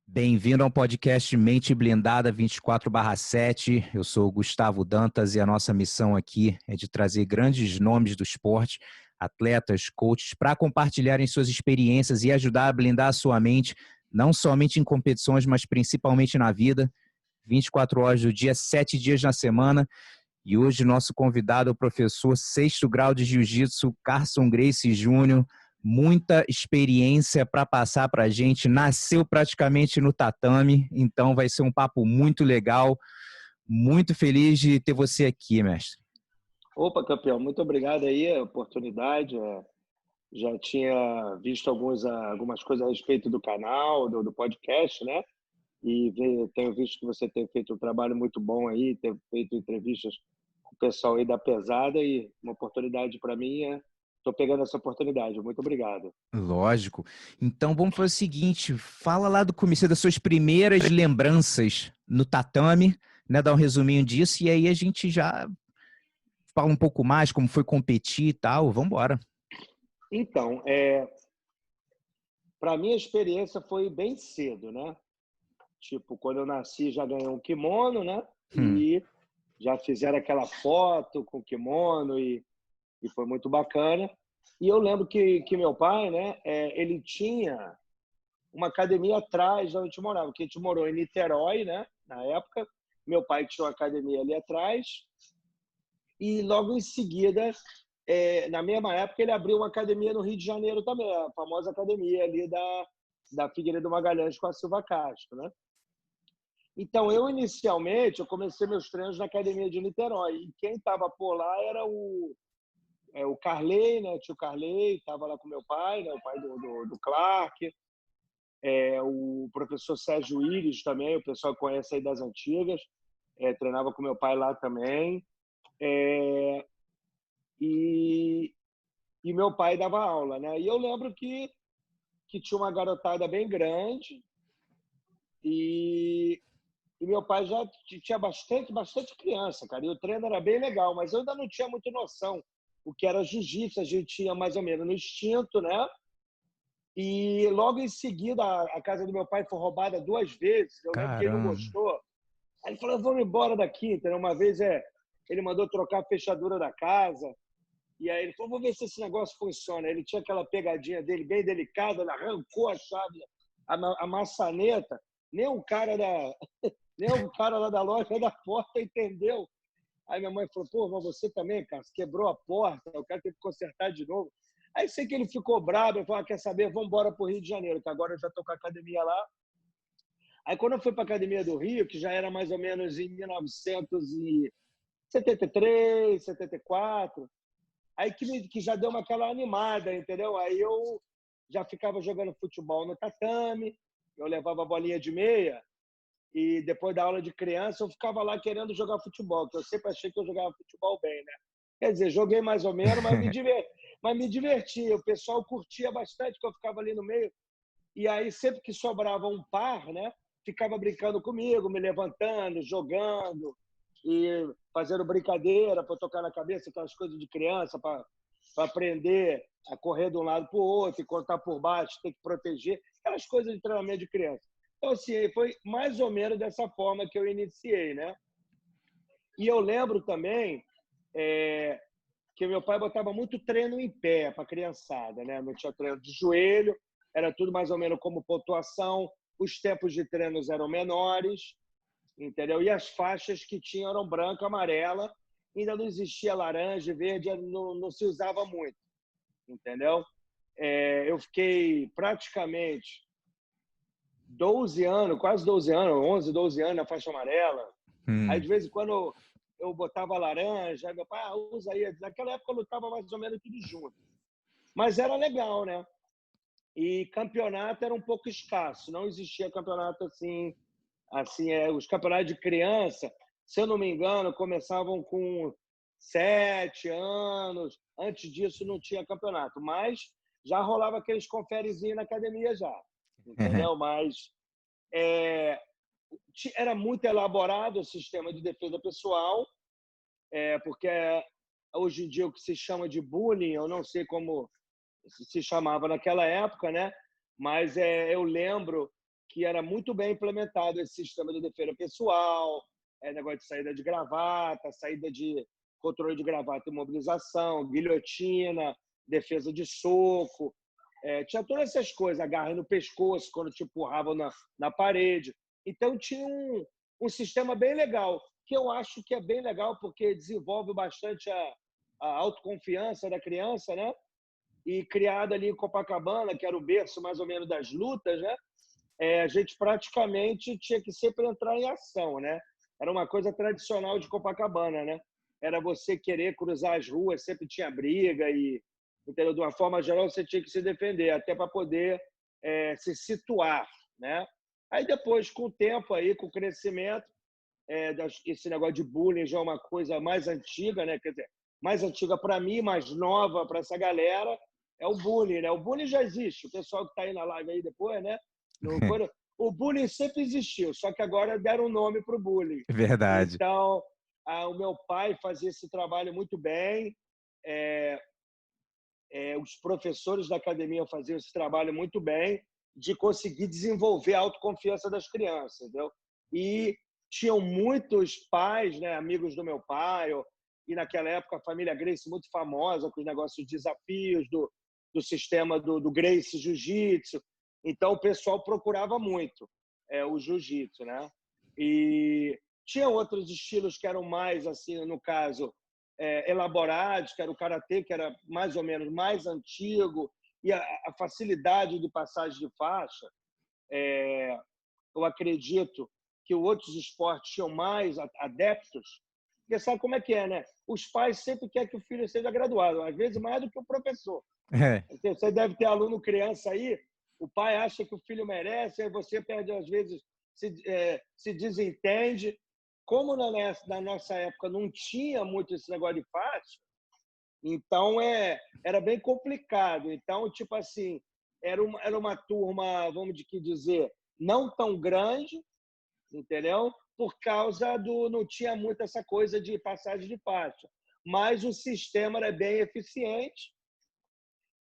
Bem-vindo ao podcast Mente Blindada 24/7. Eu sou o Gustavo Dantas e a nossa missão aqui é de trazer grandes nomes do esporte, atletas, coaches, para compartilharem suas experiências e ajudar a blindar a sua mente, não somente em competições, mas principalmente na vida. 24 horas do dia, 7 dias na semana. E hoje nosso convidado é o professor sexto grau de Jiu-Jitsu, Carson Gracie Júnior. Muita experiência para passar para a gente, nasceu praticamente no tatame, então vai ser um papo muito legal, muito feliz de ter você aqui, mestre. Opa, campeão, muito obrigado aí a oportunidade. Já tinha visto algumas coisas a respeito do canal, do podcast, né? E tenho visto que você tem feito um trabalho muito bom aí, tem feito entrevistas com o pessoal aí da pesada e uma oportunidade para mim estou pegando essa oportunidade. Muito obrigado. Lógico. Então vamos fazer o seguinte, fala lá do começo das suas primeiras lembranças no tatame, né? Dá um resuminho disso e aí a gente já fala um pouco mais como foi competir e tal. Vamos embora. Então, para mim a experiência foi bem cedo, né? Tipo, quando eu nasci já ganhei um kimono, né? E já fizeram aquela foto com o kimono e foi muito bacana. E eu lembro que meu pai, né, ele tinha uma academia atrás de onde a gente morava, porque a gente morou em Niterói, né, na época. Meu pai tinha uma academia ali atrás. E logo em seguida, na mesma época, ele abriu uma academia no Rio de Janeiro também, a famosa academia ali da Figueiredo Magalhães com a Silva Castro, né? Então, inicialmente, eu comecei meus treinos na academia de Niterói. E quem estava por lá era o Carley, né? O tio Carley estava lá com meu pai, né? O pai do Clark. O professor Sérgio Íris também, o pessoal conhece aí das antigas. Treinava com meu pai lá também. E meu pai dava aula, né? E eu lembro que tinha uma garotada bem grande e meu pai já tinha bastante criança, cara. E o treino era bem legal, mas eu ainda não tinha muita noção o que era jiu-jitsu. A gente tinha mais ou menos no instinto, né? E logo em seguida, a casa do meu pai foi roubada 2 vezes. Eu lembro que ele não Caramba. gostou. Aí ele falou, vamos embora daqui, entendeu? Uma vez ele mandou trocar a fechadura da casa. E aí ele falou, vou ver se esse negócio funciona. Ele tinha aquela pegadinha dele bem delicada, ele arrancou a chave, a maçaneta. Nem o cara lá da loja da porta entendeu. Aí minha mãe falou, pô, mas você também, cara, você quebrou a porta, o cara teve que consertar de novo. Aí sei que ele ficou bravo, eu falei, quer saber, vamos embora para o Rio de Janeiro, que agora eu já estou com a academia lá. Aí quando eu fui para a academia do Rio, que já era mais ou menos em 1973, 74, aí que já deu aquela animada, entendeu? Aí eu já ficava jogando futebol no tatame, eu levava a bolinha de meia, e depois da aula de criança eu ficava lá querendo jogar futebol, que eu sempre achei que eu jogava futebol bem, né? Quer dizer, joguei mais ou menos, mas me divertia. O pessoal curtia bastante que eu ficava ali no meio. E aí, sempre que sobrava um par, né? Ficava brincando comigo, me levantando, jogando e fazendo brincadeira para tocar na cabeça, aquelas coisas de criança, para aprender a correr de um lado para o outro, e contar por baixo, ter que proteger, aquelas coisas de treinamento de criança. Então, assim, foi mais ou menos dessa forma que eu iniciei, né? E eu lembro também que meu pai botava muito treino em pé para a criançada, né? Não tinha treino de joelho, era tudo mais ou menos como pontuação, os tempos de treinos eram menores, entendeu? E as faixas que tinham eram branca, amarela, ainda não existia laranja e verde, não se usava muito, entendeu? Eu fiquei praticamente 12 anos, quase 12 anos, 11, 12 anos na faixa amarela. Aí, de vez em quando, eu botava laranja, aí meu pai, usa aí. Naquela época, eu lutava mais ou menos tudo junto. Mas era legal, né? E campeonato era um pouco escasso, não existia campeonato assim, os campeonatos de criança, se eu não me engano, começavam com 7 anos, antes disso não tinha campeonato, mas já rolava aqueles conferezinhos na academia já, entendeu? Mas era muito elaborado o sistema de defesa pessoal, porque hoje em dia o que se chama de bullying, eu não sei como se chamava naquela época, né? Mas eu lembro que era muito bem implementado esse sistema de defesa pessoal, negócio de saída de gravata, saída de controle de gravata e imobilização, guilhotina, defesa de soco. Tinha todas essas coisas, agarra no pescoço quando te empurravam na parede. Então, tinha um sistema bem legal, que eu acho que é bem legal porque desenvolve bastante a autoconfiança da criança, né? E criado ali em Copacabana, que era o berço mais ou menos das lutas, né? A gente praticamente tinha que sempre entrar em ação, né? Era uma coisa tradicional de Copacabana, né? Era você querer cruzar as ruas, sempre tinha briga e, entendeu? De uma forma geral, você tinha que se defender, até para poder se situar, né? Aí depois, com o tempo, aí, com o crescimento, esse negócio de bullying já é uma coisa mais antiga, né? Quer dizer, mais antiga para mim, mais nova para essa galera, é o bullying, né? O bullying já existe. O pessoal que está aí na live aí depois, né? O bullying sempre existiu, só que agora deram um nome para o bullying. Verdade. Então, o meu pai fazia esse trabalho muito bem, os professores da academia faziam esse trabalho muito bem de conseguir desenvolver a autoconfiança das crianças, entendeu? E tinham muitos pais, né, amigos do meu pai, e naquela época a família Gracie muito famosa com os negócios de desafios do sistema do Gracie Jiu-Jitsu. Então o pessoal procurava muito o jiu-jitsu, né? E tinha outros estilos que eram mais assim, no caso, elaborados, que era o karatê, que era mais ou menos mais antigo, e a facilidade de passagem de faixa. Eu acredito que outros esportes tinham mais adeptos, porque sabe como é que é, né? Os pais sempre querem que o filho seja graduado, às vezes mais do que o professor. É. Você deve ter aluno criança aí, o pai acha que o filho merece, aí você perde, às vezes, se desentende. Como na nossa época não tinha muito esse negócio de faixa, então era bem complicado. Então, tipo assim, era uma turma, vamos dizer, não tão grande, entendeu? Por causa não tinha muito essa coisa de passagem de faixa. Mas o sistema era bem eficiente.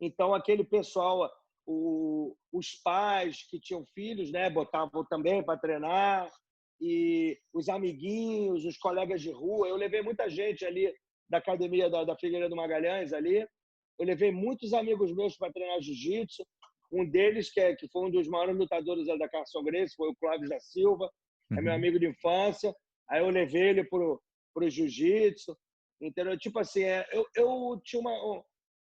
Então, aquele pessoal, os pais que tinham filhos, né, botavam também para treinar, e os amiguinhos, os colegas de rua. Eu levei muita gente ali da academia da Figueiredo Magalhães ali. Eu levei muitos amigos meus para treinar jiu-jitsu. Um deles, que foi um dos maiores lutadores da Carson Gracie, foi o Clóvis da Silva, é meu amigo de infância. Aí eu levei ele para o jiu-jitsu. Entendeu? Tipo assim, eu tinha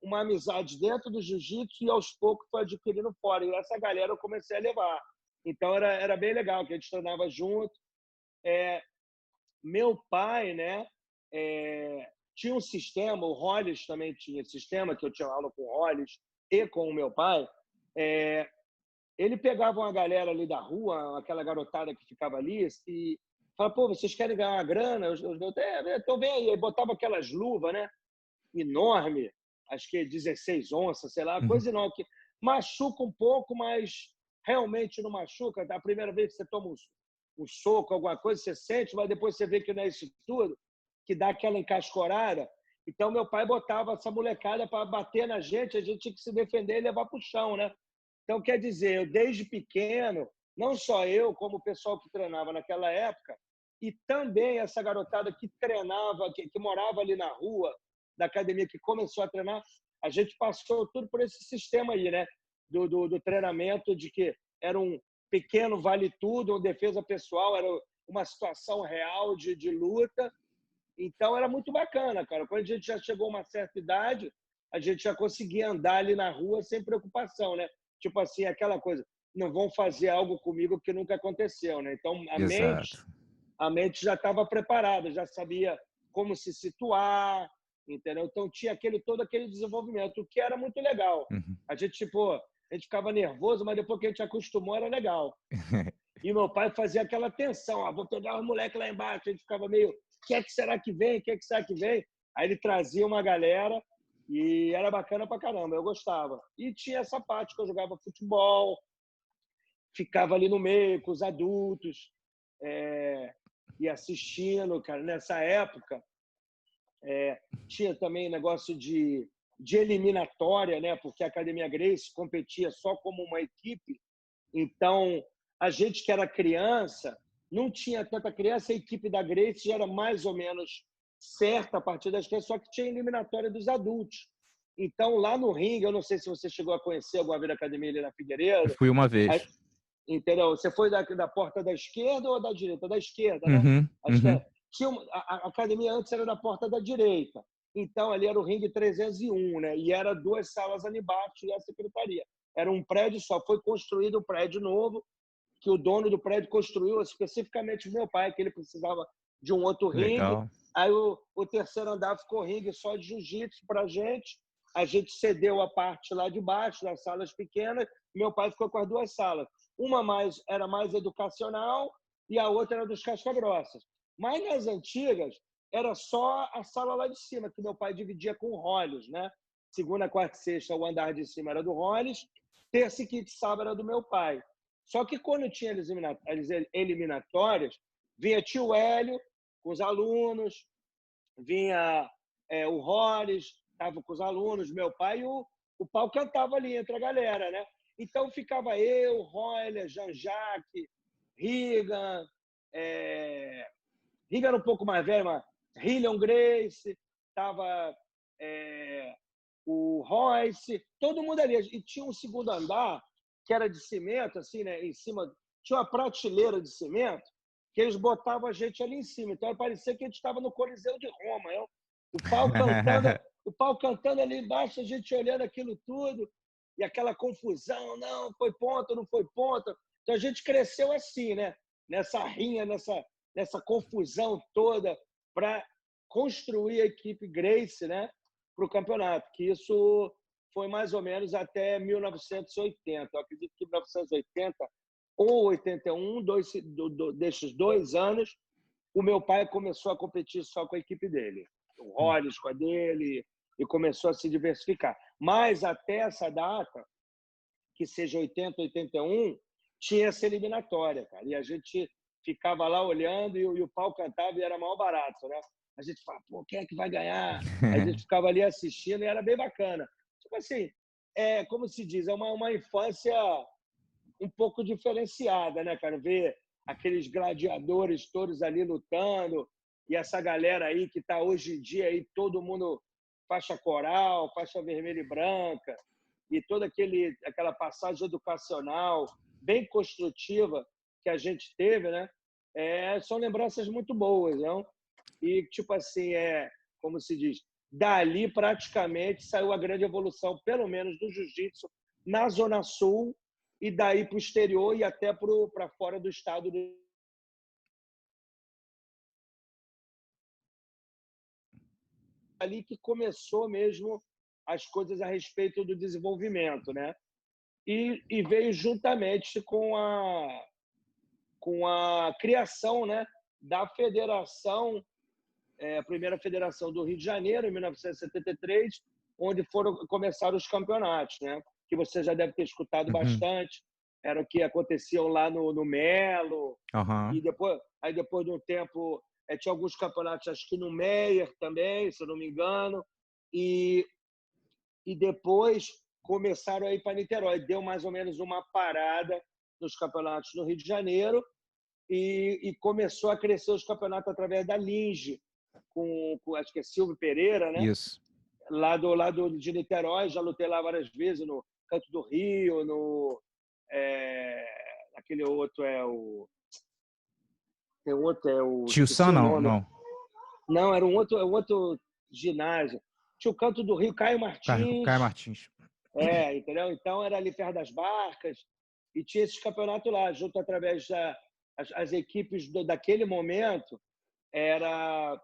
uma amizade dentro do jiu-jitsu e aos poucos foi adquirindo fora. E essa galera eu comecei a levar. Então era bem legal, que a gente treinava junto. Meu pai, né, tinha um sistema, o Hollis também tinha sistema, que eu tinha aula com o Hollis e com o meu pai. Ele pegava uma galera ali da rua, aquela garotada que ficava ali, e falava, pô, vocês querem ganhar uma grana? Então vem aí. Aí botava aquelas luvas, né, enorme, acho que 16 onças, sei lá, coisa enorme, que machuca um pouco, mas realmente não machuca. A primeira vez que você toma um soco, alguma coisa, você sente, mas depois você vê que não é isso tudo, que dá aquela encascorada. Então, meu pai botava essa molecada para bater na gente, a gente tinha que se defender e levar para o chão, né? Então, quer dizer, eu desde pequeno, não só eu, como o pessoal que treinava naquela época, e também essa garotada que treinava, que morava ali na rua, da academia, que começou a treinar, a gente passou tudo por esse sistema aí, né? Do treinamento, de que era um pequeno vale-tudo, uma defesa pessoal, era uma situação real de luta. Então, era muito bacana, cara. Quando a gente já chegou a uma certa idade, a gente já conseguia andar ali na rua sem preocupação, né? Tipo assim, aquela coisa, não vão fazer algo comigo que nunca aconteceu, né? Então, Exato. a mente já estava preparada, já sabia como se situar, entendeu? Então, tinha todo aquele desenvolvimento, o que era muito legal. A gente, tipo, a gente ficava nervoso, mas depois que a gente acostumou, era legal. E meu pai fazia aquela tensão, vou pegar os moleques lá embaixo, a gente ficava meio, o que é que será que vem? O que é que será que vem? Aí ele trazia uma galera e era bacana pra caramba, eu gostava. E tinha essa parte que eu jogava futebol, ficava ali no meio com os adultos, e assistindo, cara. Nessa época, tinha também negócio de eliminatória, né? Porque a Academia Gracie competia só como uma equipe, então a gente que era criança, não tinha tanta criança, a equipe da Grace já era mais ou menos certa a partir das crianças, só que tinha eliminatória dos adultos. Então, lá no ringue, eu não sei se você chegou a conhecer alguma vez a academia ali na Eu Figueiredo, fui uma vez. entendeu? Você foi da porta da esquerda ou da direita? Da esquerda, né? Uhum, Acho que uhum. a academia antes era da porta da direita. Então, ali era o ringue 301, né? E era 2 salas ali embaixo e a secretaria. Era um prédio só. Foi construído um prédio novo, que o dono do prédio construiu especificamente o meu pai, que ele precisava de um outro ringue. Legal. Aí o terceiro andar ficou ringue só de jiu-jitsu para a gente. A gente cedeu a parte lá de baixo, das salas pequenas. Meu pai ficou com as 2 salas. Uma era mais educacional e a outra era dos casca-grossas. Mas nas antigas, era só a sala lá de cima, que meu pai dividia com o Hollis, né? Segunda, quarta e sexta, o andar de cima era do Hollis. Terça e quinta e sábado era do meu pai. Só que quando tinha as eliminatórias, vinha tio Hélio com os alunos, vinha o Hollis, estava com os alunos, meu pai, e o pau cantava ali entre a galera, né? Então ficava eu, Royler, Jean-Jacques, Regan, Regan era um pouco mais velho, mas Hillion Grace, estava o Royce, todo mundo ali. E tinha um segundo andar que era de cimento, assim, né? Em cima tinha uma prateleira de cimento que eles botavam a gente ali em cima. Então parecia que a gente estava no Coliseu de Roma. O pau cantando ali embaixo, a gente olhando aquilo tudo e aquela confusão, não foi ponto, não foi ponto. Então a gente cresceu assim, né? Nessa rinha, nessa confusão toda para construir a equipe Grace, né? Para o campeonato, que isso foi mais ou menos até 1980. Eu acredito que 1980 ou 81, desses 2 anos, o meu pai começou a competir só com a equipe dele. O Hollis com a dele, e começou a se diversificar. Mas até essa data, que seja 80, 81, tinha essa eliminatória, cara. E a gente ficava lá olhando e o pau cantava e era mal barato, né? A gente fala, pô, quem é que vai ganhar? A gente ficava ali assistindo e era bem bacana. Tipo assim, como se diz, é uma infância um pouco diferenciada, né, cara? Ver aqueles gladiadores todos ali lutando e essa galera aí que está hoje em dia aí, todo mundo faixa coral, faixa vermelha e branca, e toda aquela passagem educacional bem construtiva que a gente teve, né? São lembranças muito boas, não? E, tipo assim, como se diz, dali praticamente saiu a grande evolução, pelo menos do jiu-jitsu, na Zona Sul, e daí para o exterior e até para fora do estado. Ali que começou mesmo as coisas a respeito do desenvolvimento, né? E veio juntamente com a criação, né, da federação, a primeira federação do Rio de Janeiro, em 1973, onde começaram os campeonatos, né? Que você já deve ter escutado bastante. Era o que aconteciam lá no Melo. Uhum. E depois de um tempo, tinha alguns campeonatos, acho que no Meier também, se eu não me engano. E depois começaram a ir para Niterói. Deu mais ou menos uma parada nos campeonatos no Rio de Janeiro e começou a crescer os campeonatos através da Linge, com acho que é Silvio Pereira, né? Isso. Lá de Niterói, já lutei lá várias vezes, no Canto do Rio, aquele outro tem outro, Tio esqueci Sam, o não, nome. não. Não, era um outro ginásio. Tinha o Canto do Rio, Caio Caio Martins. Martins. Entendeu? Então era ali perto das Barcas e tinha esses campeonatos lá, junto através as equipes daquele momento, era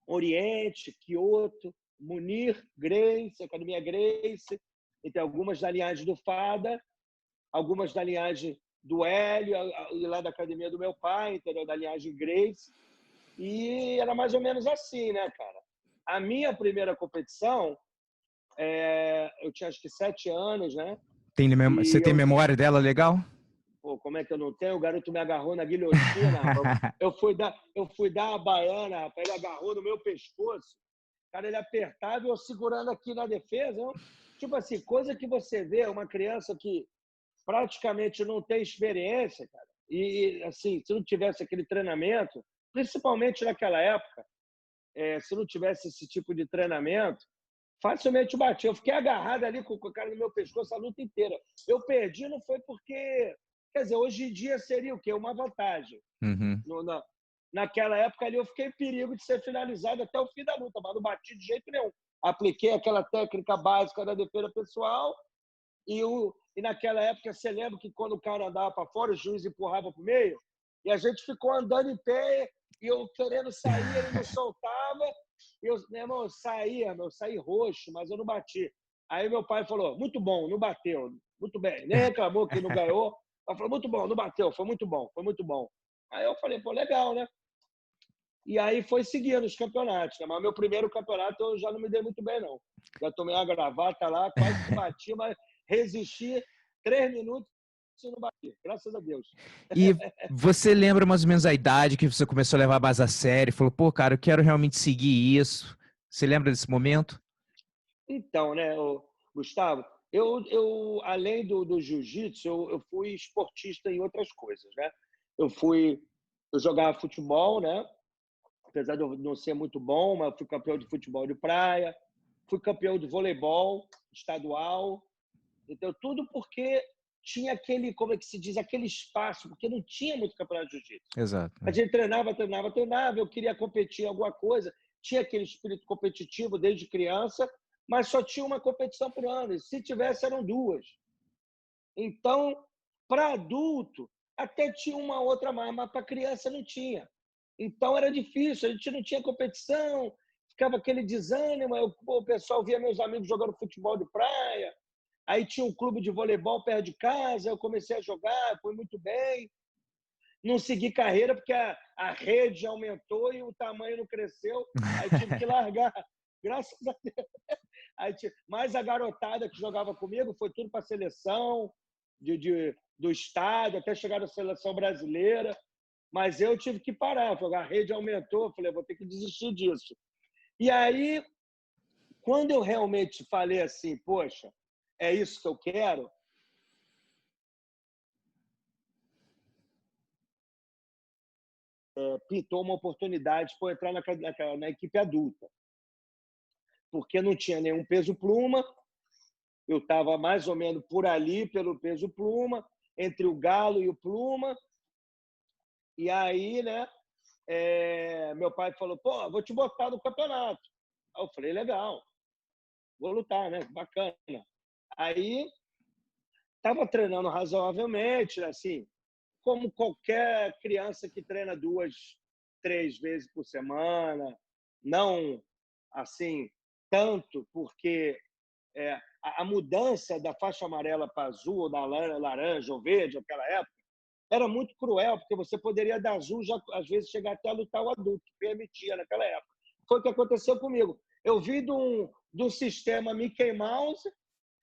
Oriente, Kyoto, Munir, Grace, Academia Grace, e tem algumas da linhagem do Fada, algumas da linhagem do Hélio, e lá da academia do meu pai, entendeu? Da linhagem Grace. E era mais ou menos assim, né, cara? A minha primeira competição, eu tinha acho que 7 anos, né? Você tem memória dela legal? Pô, como é que eu não tenho? O garoto me agarrou na guilhotina, rapaz. Eu fui dar a baiana, rapaz. Ele agarrou no meu pescoço. Cara, ele apertava e eu segurando aqui na defesa. Não? Tipo assim, coisa que você vê uma criança que praticamente não tem experiência, cara. E, assim, se não tivesse aquele treinamento, principalmente naquela época, se não tivesse esse tipo de treinamento, facilmente eu bati. Eu fiquei agarrado ali com o cara no meu pescoço a luta inteira. Eu perdi não foi porque... Quer dizer, hoje em dia seria o quê? Uma vantagem. Uhum. Naquela época ali eu fiquei em perigo de ser finalizado até o fim da luta, mas não bati de jeito nenhum. Apliquei aquela técnica básica da defesa pessoal e naquela época você lembra que quando o cara andava para fora, o juiz empurrava para o meio e a gente ficou andando em pé e eu querendo sair, ele não soltava. Meu irmão, eu saí roxo, mas eu não bati. Aí meu pai falou, muito bom, não bateu. Muito bem. Nem reclamou que não ganhou. Ele falou, muito bom, não bateu, foi muito bom, foi muito bom. Aí eu falei, pô, legal, né? E aí foi seguindo os campeonatos, né? Mas meu primeiro campeonato eu já não me dei muito bem, não. Já tomei uma gravata lá, quase que bati, mas resisti 3 minutos e não bati, graças a Deus. E você lembra mais ou menos a idade que você começou a levar mais a sério? Falou, pô, cara, eu quero realmente seguir isso. Você lembra desse momento? Então, né, Gustavo, além do jiu-jitsu, eu fui esportista em outras coisas, né? Eu jogava futebol, né? Apesar de eu não ser muito bom, mas eu fui campeão de futebol de praia, fui campeão de voleibol estadual. Então, tudo porque tinha aquele, como é que se diz, aquele espaço, porque não tinha muito campeonato de jiu-jitsu. Exato. A gente treinava, eu queria competir em alguma coisa, tinha aquele espírito competitivo desde criança, mas só tinha uma competição por ano, e se tivesse eram duas. Então, para adulto, até tinha uma outra mais, mas para criança não tinha. Então era difícil, a gente não tinha competição, ficava aquele desânimo. O pessoal via meus amigos jogando futebol de praia, aí tinha um clube de voleibol perto de casa, eu comecei a jogar, fui muito bem. Não segui carreira porque a rede aumentou e o tamanho não cresceu, aí tive que largar. Graças a Deus. Aí, mais a garotada que jogava comigo foi tudo para a seleção do estado, até chegar na seleção brasileira. Mas eu tive que parar, a rede aumentou, falei, vou ter que desistir disso. E aí, quando eu realmente falei assim, poxa, é isso que eu quero, pintou uma oportunidade para eu entrar na equipe adulta. Porque não tinha nenhum peso pluma, eu estava mais ou menos por ali, pelo peso pluma, entre o galo e o pluma. E aí, né, meu pai falou, pô, vou te botar no campeonato. Aí eu falei, legal, vou lutar, né, bacana. Aí, estava treinando razoavelmente, assim, como qualquer criança que treina 2, 3 vezes por semana, não assim tanto, porque a mudança da faixa amarela para azul, ou da laranja ou verde, naquela época, era muito cruel, porque você poderia dar azul, já, às vezes, chegar até a lutar o adulto, que permitia naquela época. Foi o que aconteceu comigo. Eu vi de um sistema Mickey Mouse,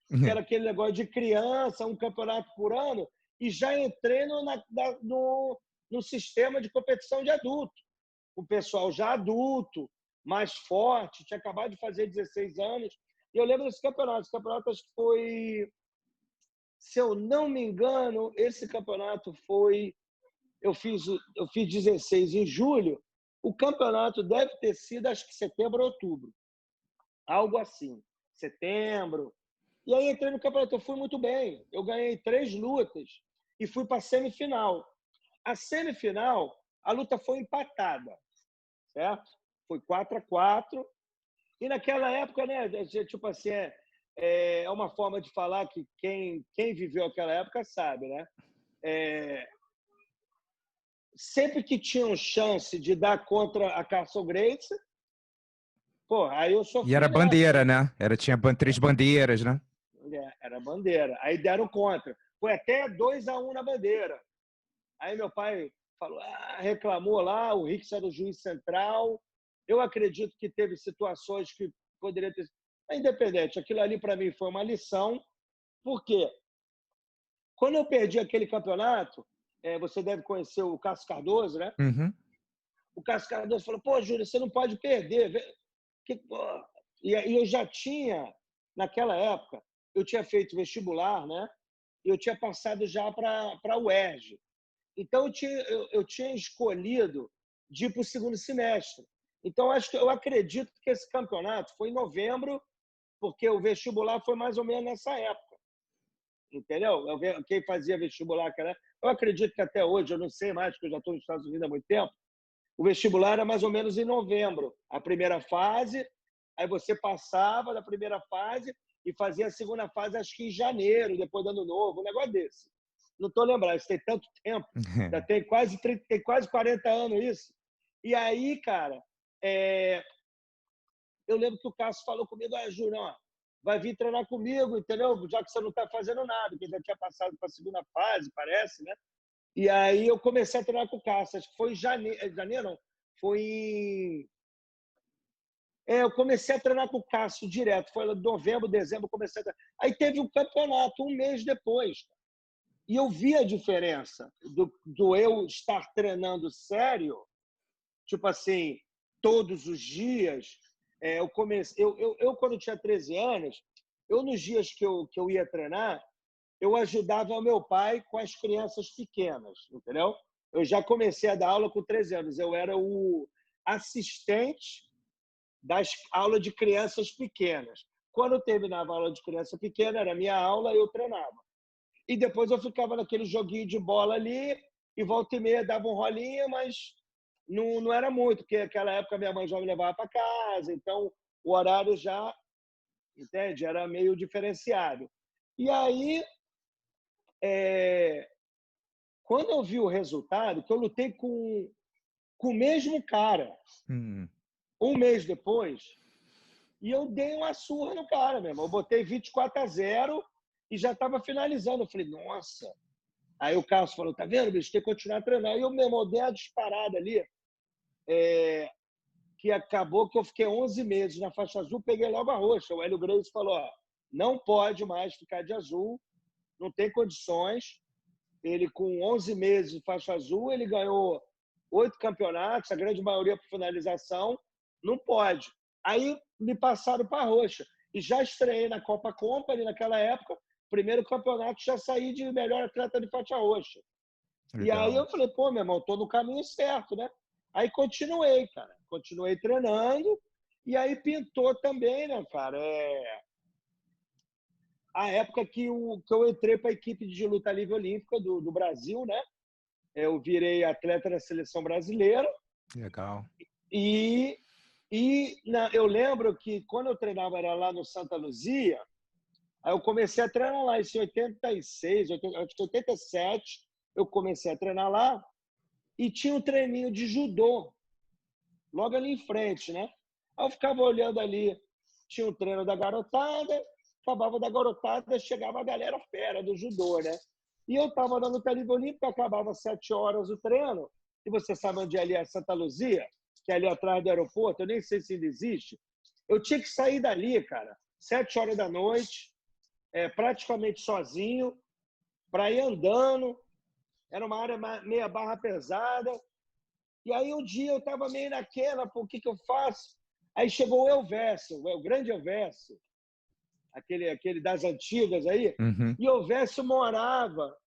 que era aquele negócio de criança, um campeonato por ano, e já entrei no sistema de competição de adulto. O pessoal já adulto, mais forte, tinha acabado de fazer 16 anos. E eu lembro desse campeonato. Esse campeonato acho que foi, se eu não me engano, esse campeonato foi... Eu fiz 16 em julho. O campeonato deve ter sido, acho que setembro ou outubro. Algo assim. Setembro. E aí entrei no campeonato. Eu fui muito bem. Eu ganhei 3 lutas e fui para a semifinal. A semifinal, a luta foi empatada, certo? Foi 4-4. E naquela época, né, tipo assim, é uma forma de falar que quem viveu aquela época sabe, né? Sempre que tinham chance de dar contra a Castle Grace, pô, aí eu E era sofri nessa. bandeira, né? Tinha 3 bandeiras, né? Era bandeira. Aí deram contra. Foi até 2-1 na bandeira. Aí meu pai falou, reclamou lá, o Ricks era o juiz central. Eu acredito que teve situações que poderia ter... Independente, aquilo ali para mim foi uma lição, porque quando eu perdi aquele campeonato, você deve conhecer o Cássio Cardoso, né? Uhum. O Cássio Cardoso falou, pô, Júlio, você não pode perder. E eu já tinha, naquela época, eu tinha feito vestibular, né? E eu tinha passado já para a UERJ. Então, eu tinha escolhido de ir para o segundo semestre. Então, eu acredito que esse campeonato foi em novembro, porque o vestibular foi mais ou menos nessa época. Entendeu? Quem fazia vestibular, cara, eu acredito que até hoje, eu não sei mais, porque eu já estou nos Estados Unidos há muito tempo, o vestibular era mais ou menos em novembro. A primeira fase, aí você passava da primeira fase e fazia a segunda fase, acho que em janeiro, depois do ano novo, um negócio desse. Não estou lembrando, isso tem tanto tempo, já tem quase 30, tem quase 40 anos isso. E aí, cara, eu lembro que o Cássio falou comigo, Júnior, ó, vai vir treinar comigo, entendeu? Já que você não está fazendo nada, porque já tinha passado para a segunda fase, parece, né? E aí eu comecei a treinar com o Cássio, acho que foi em janeiro não, foi em... eu comecei a treinar com o Cássio direto, foi em novembro, dezembro, eu comecei a treinar. Aí teve um campeonato, um mês depois, e eu vi a diferença do eu estar treinando sério, tipo assim, todos os dias. Quando eu tinha 13 anos, nos dias que eu ia treinar, eu ajudava o meu pai com as crianças pequenas, entendeu? Eu já comecei a dar aula com 13 anos. Eu era o assistente das aulas de crianças pequenas. Quando eu terminava a aula de criança pequena, era a minha aula, eu treinava. E depois eu ficava naquele joguinho de bola ali, e volta e meia dava um rolinho, mas não era muito, porque naquela época minha mãe já me levava para casa, então o horário já, entende? Era meio diferenciado. E aí, quando eu vi o resultado, que eu lutei com o mesmo cara, um mês depois, e eu dei uma surra no cara mesmo. Eu botei 24-0 e já estava finalizando. Eu falei, nossa. Aí o Carlos falou, tá vendo, bicho, tem que continuar treinando. Aí eu mesmo dei a disparada ali, que acabou que eu fiquei 11 meses na faixa azul, peguei logo a roxa. O Hélio Gracie falou, ó, não pode mais ficar de azul, não tem condições. Ele, com 11 meses de faixa azul, ele ganhou 8 campeonatos, a grande maioria por finalização, não pode. Aí me passaram para a roxa. E já estreiei na Copa Company naquela época, primeiro campeonato, já saí de melhor atleta de faixa roxa. Legal. E aí eu falei, pô, meu irmão, estou no caminho certo, né? Aí continuei, cara. Continuei treinando. E aí pintou também, né, cara? A época que eu entrei para a equipe de luta livre olímpica do Brasil, né? Eu virei atleta da seleção brasileira. Legal. Eu lembro que quando eu treinava era lá no Santa Luzia, aí eu comecei a treinar lá, isso em 86, acho que 87, eu comecei a treinar lá e tinha um treininho de judô logo ali em frente, né? Aí eu ficava olhando ali, tinha um treino da garotada, acabava da garotada, chegava a galera fera do judô, né? E eu estava na luta livre olímpica, acabava 7 horas o treino, e você sabe onde é ali a Santa Luzia, que é ali atrás do aeroporto, eu nem sei se ainda existe. Eu tinha que sair dali, cara, 7 horas da noite, praticamente sozinho, para ir andando. Era uma área meia barra pesada. E aí um dia eu estava meio naquela, por que eu faço? Aí chegou o Elvésio, o grande Elvésio, aquele das antigas aí, e o Elvésio morava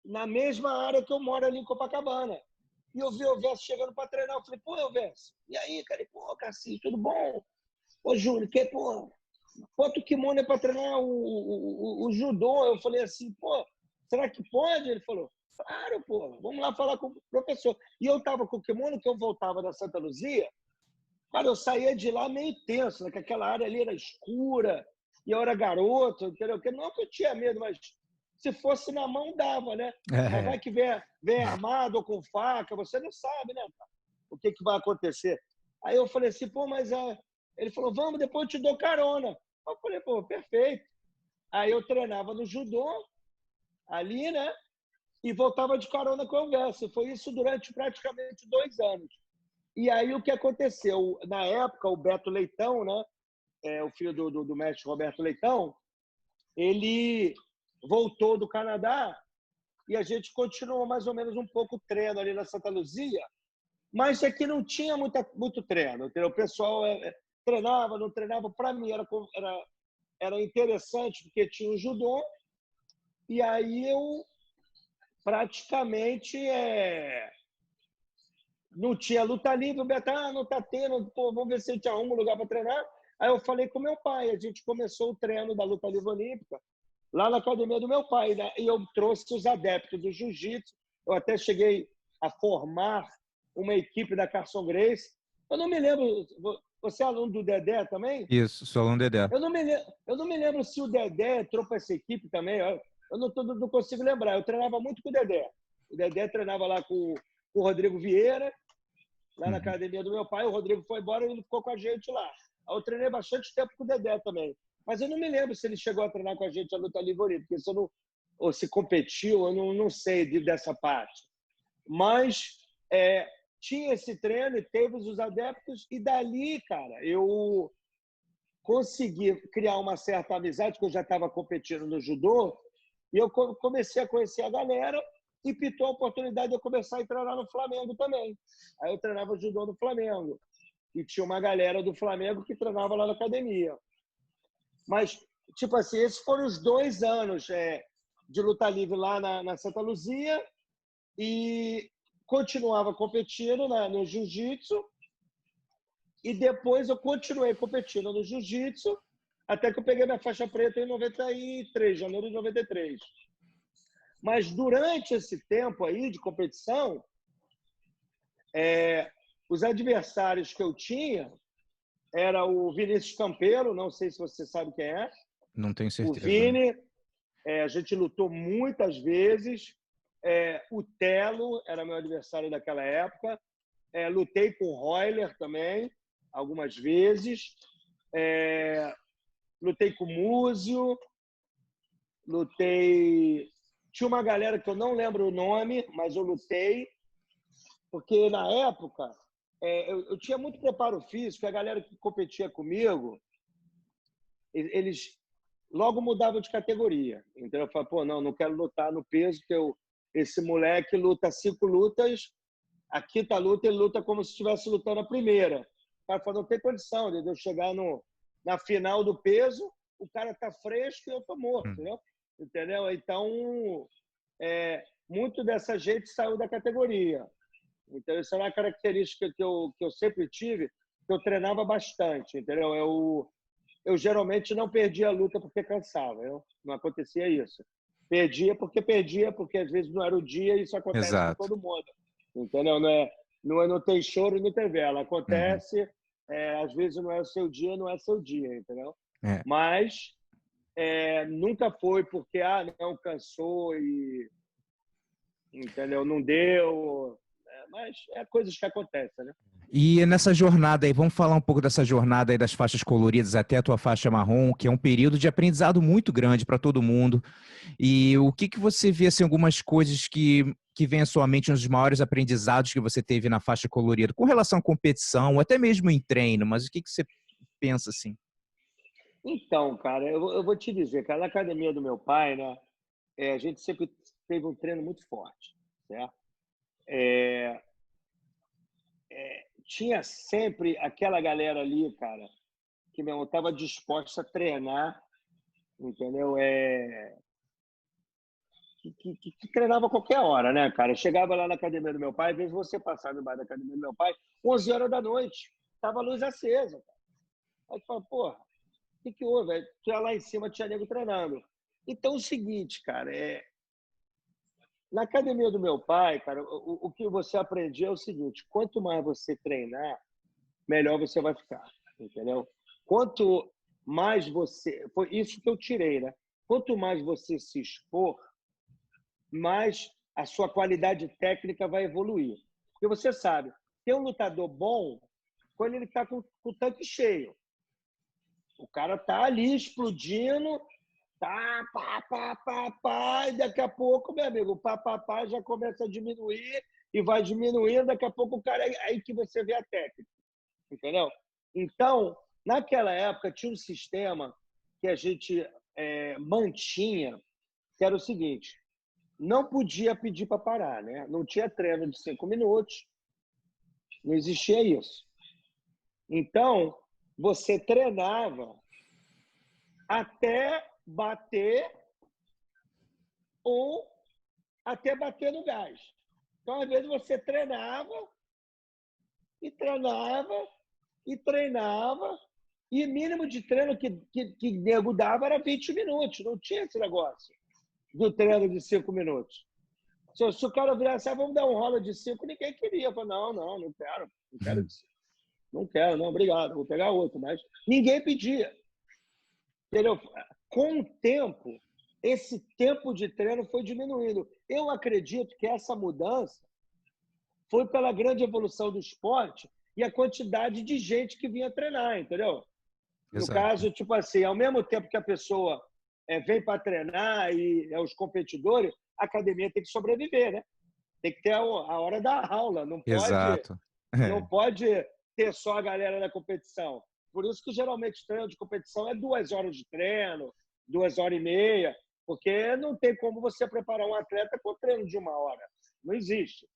na mesma área que eu moro ali em Copacabana. E eu vi o Elvésio chegando para treinar, eu falei, pô, Elvésio, e aí, cara? Pô, Cassi, tudo bom? Ô, Júnior, quanto kimono é para treinar o judô? Eu falei assim, pô, será que pode? Ele falou, claro, pô, vamos lá falar com o professor. E eu tava com o kimono, que eu voltava da Santa Luzia, cara, eu saía de lá meio tenso, né? Que aquela área ali era escura, e eu era garoto, entendeu? Porque não que eu tinha medo, mas se fosse na mão, dava, né? Mas vai que vem armado ou com faca, você não sabe, né, cara? O que vai acontecer. Aí eu falei assim, pô, mas ele falou, vamos, depois eu te dou carona. Eu falei, pô, perfeito. Aí eu treinava no judô, ali, né? E voltava de carona com o Elvésio. Foi isso durante praticamente 2 anos. E aí o que aconteceu? Na época, o Beto Leitão, né? O filho do mestre Roberto Leitão, ele voltou do Canadá e a gente continuou mais ou menos um pouco o treino ali na Santa Luzia, mas aqui não tinha muito treino, entendeu? O pessoal treinava, não treinava. Para mim era interessante, porque tinha o judô, e aí eu praticamente não tinha luta livre. O Beto, não está tendo, pô, vamos ver se a gente arruma um lugar para treinar. Aí eu falei com meu pai, a gente começou o treino da luta livre olímpica lá na academia do meu pai, né? E eu trouxe os adeptos do jiu-jitsu. Eu até cheguei a formar uma equipe da Carson Grace. Eu não me lembro, você é aluno do Dedé também? Isso, sou aluno Dedé. Eu não me lembro se o Dedé entrou para essa equipe também. Eu não consigo lembrar. Eu treinava muito com o Dedé. O Dedé treinava lá com o Rodrigo Vieira, lá na academia do meu pai. O Rodrigo foi embora e ele ficou com a gente lá. Aí eu treinei bastante tempo com o Dedé também. Mas eu não me lembro se ele chegou a treinar com a gente a luta livre olímpica, porque se eu não, ou se competiu, eu não sei dessa parte. Mas tinha esse treino e teve os adeptos, e dali, cara, eu consegui criar uma certa amizade, que eu já estava competindo no judô, e eu comecei a conhecer a galera e pintou a oportunidade de eu começar a treinar no Flamengo também. Aí eu treinava judô no Flamengo. E tinha uma galera do Flamengo que treinava lá na academia. Mas, tipo assim, esses foram os 2 anos de luta livre lá na Santa Luzia, e continuava competindo no jiu-jitsu, e depois eu continuei competindo no jiu-jitsu até que eu peguei minha faixa preta em 93, janeiro de 93. Mas durante esse tempo aí de competição, os adversários que eu tinha era o Vinícius Campeiro, não sei se você sabe quem é. Não tenho O certeza. Vini, a gente lutou muitas vezes. O Telo era meu adversário daquela época. Lutei com o Royler também, algumas vezes. Lutei com o Múzio. Lutei... Tinha uma galera que eu não lembro o nome, mas eu lutei. Porque, na época, eu tinha muito preparo físico. A galera que competia comigo, eles logo mudavam de categoria. Então, eu falei, pô, não quero lutar no peso, que esse moleque luta 5 lutas, a 5ª luta ele luta como se estivesse lutando a primeira. O cara falou, não tem condição de eu chegar na final do peso, o cara tá fresco e eu tô morto, entendeu? Então, muito dessa gente saiu da categoria. Então, isso é uma característica que eu sempre tive, que eu treinava bastante, entendeu? Eu geralmente não perdia a luta porque cansava, não acontecia isso. Perdia, porque às vezes não era o dia, e isso acontece com Exato. todo mundo, entendeu? Não tem choro, não tem vela. Acontece, às vezes não é o seu dia, não é seu dia, entendeu? Mas nunca foi porque não cansou e, entendeu? Não deu. Mas coisas que acontecem, né? E nessa jornada aí, vamos falar um pouco dessa jornada aí das faixas coloridas até a tua faixa marrom, que é um período de aprendizado muito grande para todo mundo. E o que você vê, assim, algumas coisas que vem à sua mente, um dos maiores aprendizados que você teve na faixa colorida, com relação à competição, até mesmo em treino, mas o que você pensa, assim? Então, cara, eu vou te dizer, cara, na academia do meu pai, né, a gente sempre teve um treino muito forte, certo? Tinha sempre aquela galera ali, cara, que mesmo estava disposta a treinar, entendeu? Que treinava a qualquer hora, né, cara? Eu chegava lá na academia do meu pai, às vezes você passava embaixo da academia do meu pai, 11 horas da noite, tava a luz acesa, cara. Aí tu fala, porra, o que houve, velho? Tinha lá em cima, tinha nego treinando. Então, é o seguinte, cara, na academia do meu pai, cara, o que você aprendia é o seguinte: quanto mais você treinar, melhor você vai ficar, entendeu? Quanto mais você... Foi isso que eu tirei, né? Quanto mais você se expor, mais a sua qualidade técnica vai evoluir. Porque você sabe, tem um lutador bom quando ele está com o tanque cheio. O cara tá ali explodindo, tá, pá, e daqui a pouco, meu amigo, o pá, já começa a diminuir e vai diminuindo, daqui a pouco o cara, aí que você vê a técnica, entendeu? Então, naquela época, tinha um sistema que a gente mantinha, que era o seguinte: não podia pedir para parar, né? Não tinha treino de 5 minutos, não existia isso. Então, você treinava até bater até bater no gás. Então, às vezes, você treinava, e treinava, e treinava, e o mínimo de treino que nego dava era 20 minutos. Não tinha esse negócio do treino de 5 minutos. Se o cara virasse, vamos dar um rola de 5, ninguém queria. Eu falei, não quero. Não quero de 5. Não quero, não, obrigado. Vou pegar outro. Mas ninguém pedia. Entendeu? Com o tempo, esse tempo de treino foi diminuindo. Eu acredito que essa mudança foi pela grande evolução do esporte e a quantidade de gente que vinha treinar, entendeu? No Exato. caso, tipo assim, ao mesmo tempo que a pessoa vem para treinar e os competidores, a academia tem que sobreviver, né? Tem que ter a hora da aula, Exato. não pode ter só a galera da competição. Por isso que geralmente treino de competição é 2 horas de treino, 2 horas e meia, porque não tem como você preparar um atleta com treino de 1 hora. Não existe.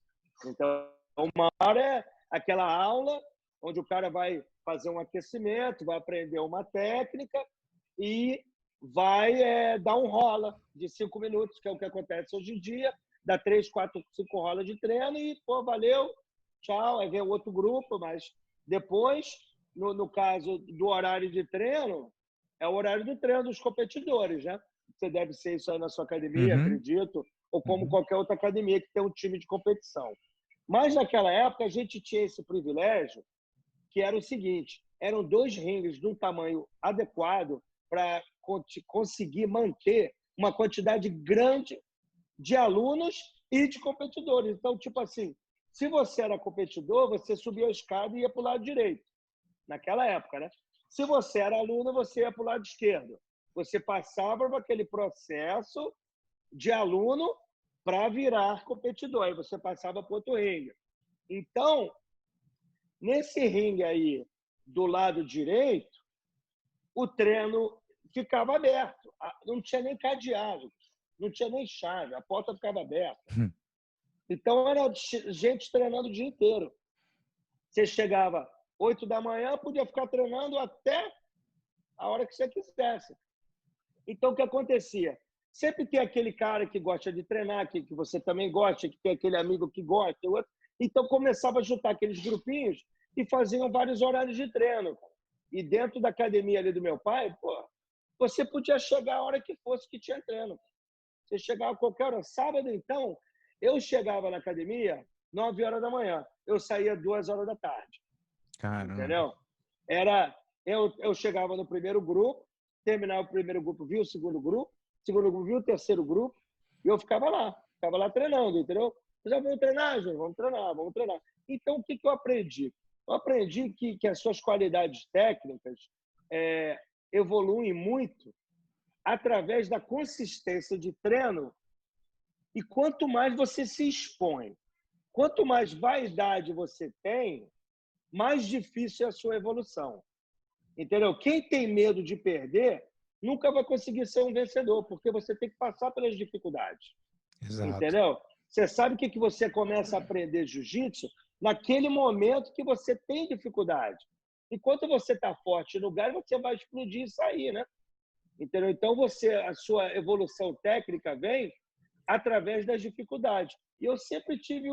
Então, 1 hora é aquela aula onde o cara vai fazer um aquecimento, vai aprender uma técnica e vai dar um rola de 5 minutos, que é o que acontece hoje em dia. Dá 3, 4, 5 rolas de treino e, pô, valeu, tchau. Aí vem outro grupo, mas depois, no caso do horário de treino, é o horário do treino dos competidores, né? Você deve ser isso aí na sua academia, Uhum. acredito, ou como qualquer outra academia que tem um time de competição. Mas naquela época a gente tinha esse privilégio, que era o seguinte: eram 2 ringues de um tamanho adequado para conseguir manter uma quantidade grande de alunos e de competidores. Então, tipo assim, se você era competidor, você subia a escada e ia para o lado direito, naquela época, né? Se você era aluno, você ia para o lado esquerdo. Você passava por aquele processo de aluno para virar competidor. Aí você passava para outro ringue. Então, nesse ringue aí, do lado direito, o treino ficava aberto. Não tinha nem cadeado, não tinha nem chave, a porta ficava aberta. Então, era gente treinando o dia inteiro. Você chegava 8 da manhã, podia ficar treinando até a hora que você quisesse. Então, o que acontecia? Sempre tem aquele cara que gosta de treinar, que você também gosta, que tem aquele amigo que gosta. Então, começava a juntar aqueles grupinhos e faziam vários horários de treino. E dentro da academia ali do meu pai, pô, você podia chegar a hora que fosse que tinha treino. Você chegava a qualquer hora. Sábado, então, eu chegava na academia 9 horas da manhã. Eu saía 2 horas da tarde. Caramba. Entendeu? Eu chegava no primeiro grupo, terminava o primeiro grupo, via o segundo grupo via o terceiro grupo, e eu ficava lá treinando, entendeu? Já vamos treinar, Júnior? Vamos treinar. Então, o que eu aprendi? Eu aprendi que as suas qualidades técnicas evoluem muito através da consistência de treino e quanto mais você se expõe. Quanto mais vaidade você tem, mais difícil é a sua evolução. Entendeu? Quem tem medo de perder nunca vai conseguir ser um vencedor, porque você tem que passar pelas dificuldades. Exato. Entendeu? Você sabe o que você começa a aprender jiu-jitsu naquele momento que você tem dificuldade. Enquanto você está forte no lugar, você vai explodir e sair, né? Entendeu? Então, a sua evolução técnica vem através das dificuldades. E eu sempre tive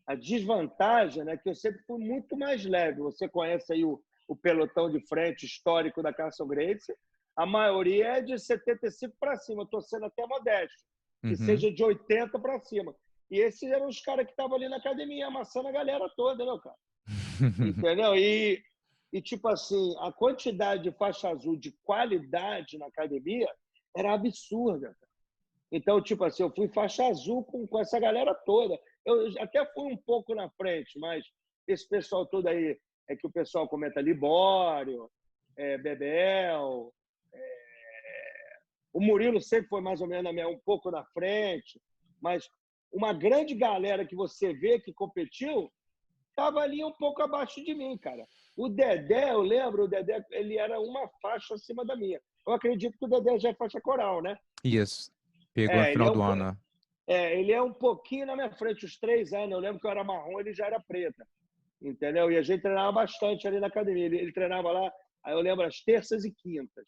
a desvantagem, né, que eu sempre fui muito mais leve. Você conhece aí o pelotão de frente histórico da Carson Gracie, a maioria é de 75 para cima. Eu estou sendo até modesto, que seja de 80 para cima. E esses eram os caras que estavam ali na academia, amassando a galera toda, né, cara? Entendeu? E, tipo assim, a quantidade de faixa azul de qualidade na academia era absurda, cara. Então, tipo assim, eu fui faixa azul com essa galera toda. Eu até fui um pouco na frente, mas esse pessoal todo aí, é que o pessoal comenta Libório, Bebel, o Murilo sempre foi mais ou menos um pouco na frente, mas uma grande galera que você vê que competiu estava ali um pouco abaixo de mim, cara. O Dedé, eu lembro, o Dedé, ele era uma faixa acima da minha. Eu acredito que o Dedé já é faixa coral, né? Isso. Pegou no Ele final do ano, né? ele é um pouquinho na minha frente, uns 3 anos. Eu lembro que eu era marrom, ele já era preta. Entendeu? E a gente treinava bastante ali na academia. Ele treinava lá, aí eu lembro, às terças e quintas.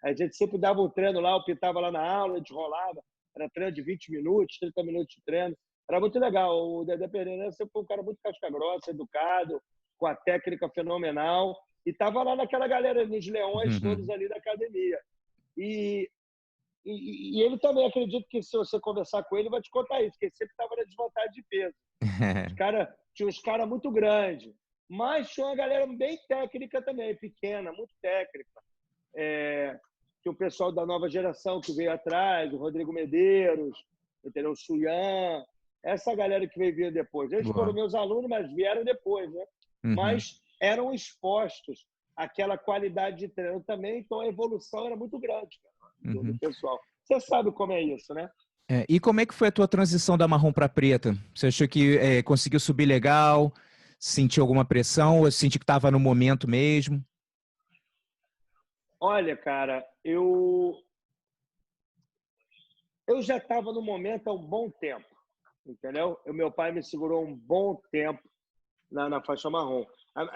A gente sempre dava um treino lá, eu pitava lá na aula, a gente rolava. Era treino de 20 minutos, 30 minutos de treino. Era muito legal. O Dedé Pereira sempre foi um cara muito casca-grossa, educado, com a técnica fenomenal. E estava lá naquela galera, nos leões todos ali da academia. E ele também, acredito que se você conversar com ele, vai te contar isso, porque ele sempre estava na desvantagem de peso. Tinha uns caras muito grandes, mas tinha uma galera bem técnica também, pequena, muito técnica. Tinha o pessoal da nova geração que veio atrás, o Rodrigo Medeiros, entendeu? O Suyan, essa galera que veio depois. Eles foram meus alunos, mas vieram depois, né? Mas eram expostos àquela qualidade de treino também, então a evolução era muito grande, cara, do pessoal. Você sabe como é isso, né? E como é que foi a tua transição da marrom para preta? Você achou que conseguiu subir legal? Sentiu alguma pressão ou sentiu que estava no momento mesmo? Olha, cara, eu já estava no momento há um bom tempo, entendeu? Meu pai me segurou um bom tempo na faixa marrom.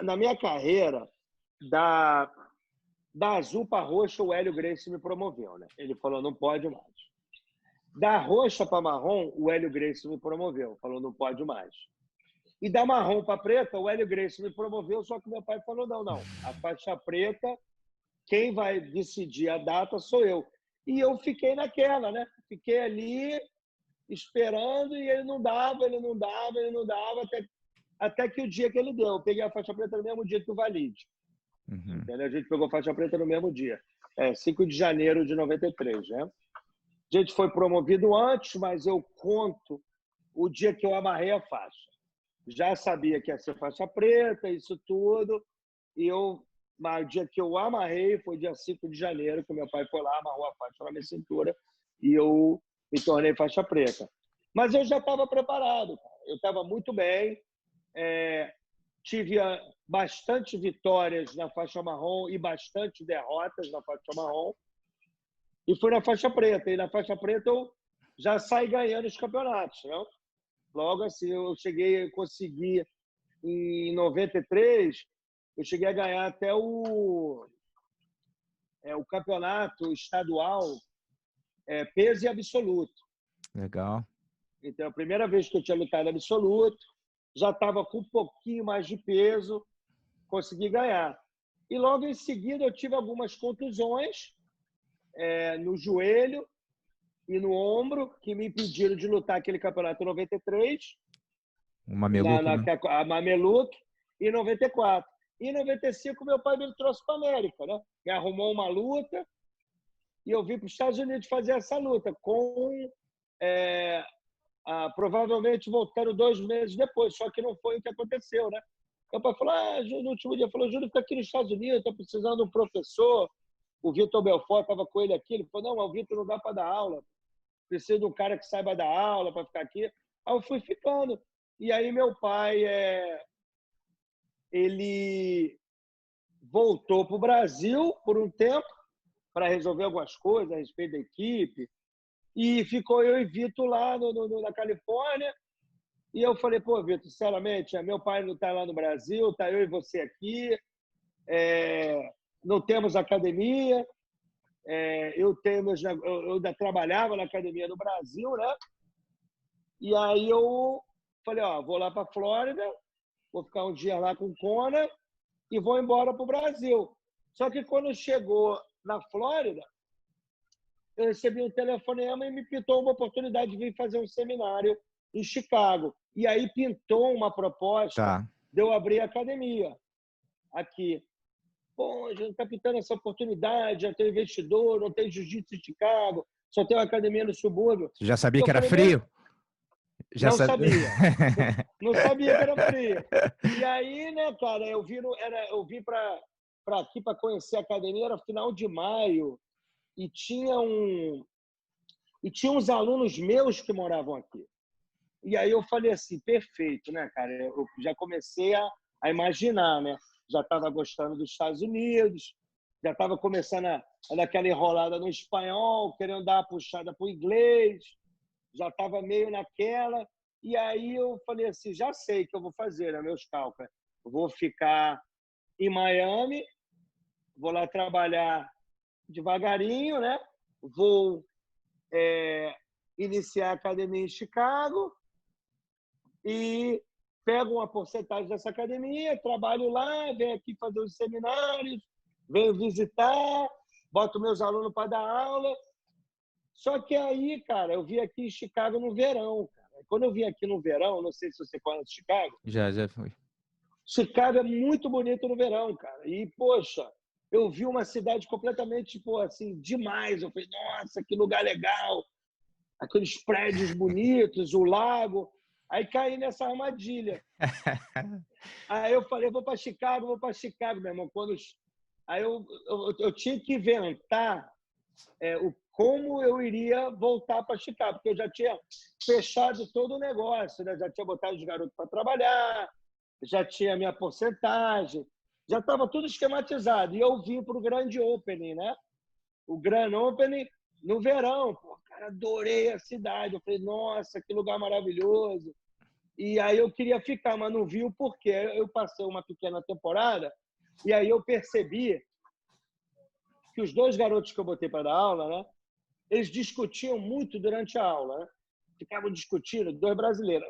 Na minha carreira, da azul para roxa, o Hélio Gracie me promoveu, né? Ele falou, não pode mais. Da roxa para marrom, o Hélio Gracie me promoveu, falou, não pode mais. E da marrom para preta, o Hélio Gracie me promoveu, só que meu pai falou, não, a faixa preta, quem vai decidir a data sou eu. E eu fiquei naquela, né? Fiquei ali esperando e ele não dava, até que o dia que ele deu. Eu peguei a faixa preta no mesmo dia que o Valide. Entendeu? A gente pegou a faixa preta no mesmo dia. 5 de janeiro de 93, né? A gente foi promovido antes, mas eu conto o dia que eu amarrei a faixa. Já sabia que ia ser faixa preta, isso tudo. Mas o dia que eu amarrei foi dia 5 de janeiro, que meu pai foi lá, amarrou a faixa na minha cintura e eu me tornei faixa preta. Mas eu já estava preparado, cara. Eu estava muito bem. Tive bastante vitórias na faixa marrom e bastante derrotas na faixa marrom. E fui na faixa preta. E na faixa preta eu já saí ganhando os campeonatos, né? Logo assim, eu consegui, em 93, eu cheguei a ganhar até o campeonato estadual peso e absoluto. Legal. Então, a primeira vez que eu tinha lutado absoluto, já estava com um pouquinho mais de peso, consegui ganhar. E logo em seguida eu tive algumas contusões no joelho e no ombro, que me impediram de lutar aquele campeonato em 93. O Mameluco, né? A Mameluco, e 94. E em 95, meu pai me trouxe para a América, né? Me arrumou uma luta e eu vim para os Estados Unidos fazer essa luta, provavelmente voltando 2 meses depois, só que não foi o que aconteceu, né? Meu pai falou, no último dia, falou, Júlio, fica aqui nos Estados Unidos, estou precisando de um professor. O Vitor Belfort estava com ele aqui, ele falou, não, o Vitor não dá para dar aula, preciso de um cara que saiba dar aula para ficar aqui. Aí eu fui ficando. E aí meu pai, ele voltou para o Brasil por um tempo para resolver algumas coisas a respeito da equipe. E ficou eu e Vitor lá na Califórnia. E eu falei, pô, Vitor, sinceramente, meu pai não está lá no Brasil, está eu e você aqui, não temos academia, eu ainda trabalhava na academia no Brasil, né? E aí eu falei, vou lá para a Flórida, vou ficar um dia lá com o Conor e vou embora para o Brasil. Só que quando chegou na Flórida, eu recebi um telefonema e me pintou uma oportunidade de vir fazer um seminário em Chicago. E aí pintou uma proposta de eu abrir a academia aqui. Pô, a gente não está pintando essa oportunidade, já tem investidor, não tem jiu-jitsu em Chicago, só tem uma academia no subúrbio. Você já sabia que era frio? Não sabia. Não sabia que era frio. E aí, né, cara, eu vim para aqui para conhecer a academia, era final de maio, e tinha uns alunos meus que moravam aqui. E aí eu falei assim, perfeito, né, cara? Eu já comecei a imaginar, né? Já estava gostando dos Estados Unidos, já estava começando naquela enrolada no espanhol, querendo dar uma puxada para o inglês, já estava meio naquela. E aí eu falei assim, já sei o que eu vou fazer, né, meus cálculos. Eu vou ficar em Miami, vou lá trabalhar devagarinho, né? Vou iniciar a academia em Chicago e pego uma porcentagem dessa academia, trabalho lá, venho aqui fazer os seminários, venho visitar, boto meus alunos para dar aula. Só que aí, cara, eu vim aqui em Chicago no verão, cara. Quando eu vim aqui no verão, não sei se você conhece Chicago. Já foi. Chicago é muito bonito no verão, cara. E, poxa, eu vi uma cidade completamente, tipo, assim, demais. Eu falei, nossa, que lugar legal. Aqueles prédios bonitos, o lago. Aí caí nessa armadilha. Aí eu falei, vou para Chicago, meu irmão. Aí eu tinha que inventar como eu iria voltar para Chicago, porque eu já tinha fechado todo o negócio, né? Já tinha botado os garotos para trabalhar, já tinha a minha porcentagem, já estava tudo esquematizado. E eu vim para o Grand Opening, né? O Grand Opening no verão. Pô, cara, adorei a cidade. Eu falei, nossa, que lugar maravilhoso. E aí eu queria ficar, mas não vi o porquê. Eu passei uma pequena temporada e aí eu percebi que os dois garotos que eu botei para dar aula, né? Eles discutiam muito durante a aula, né? Ficavam discutindo, dois brasileiros.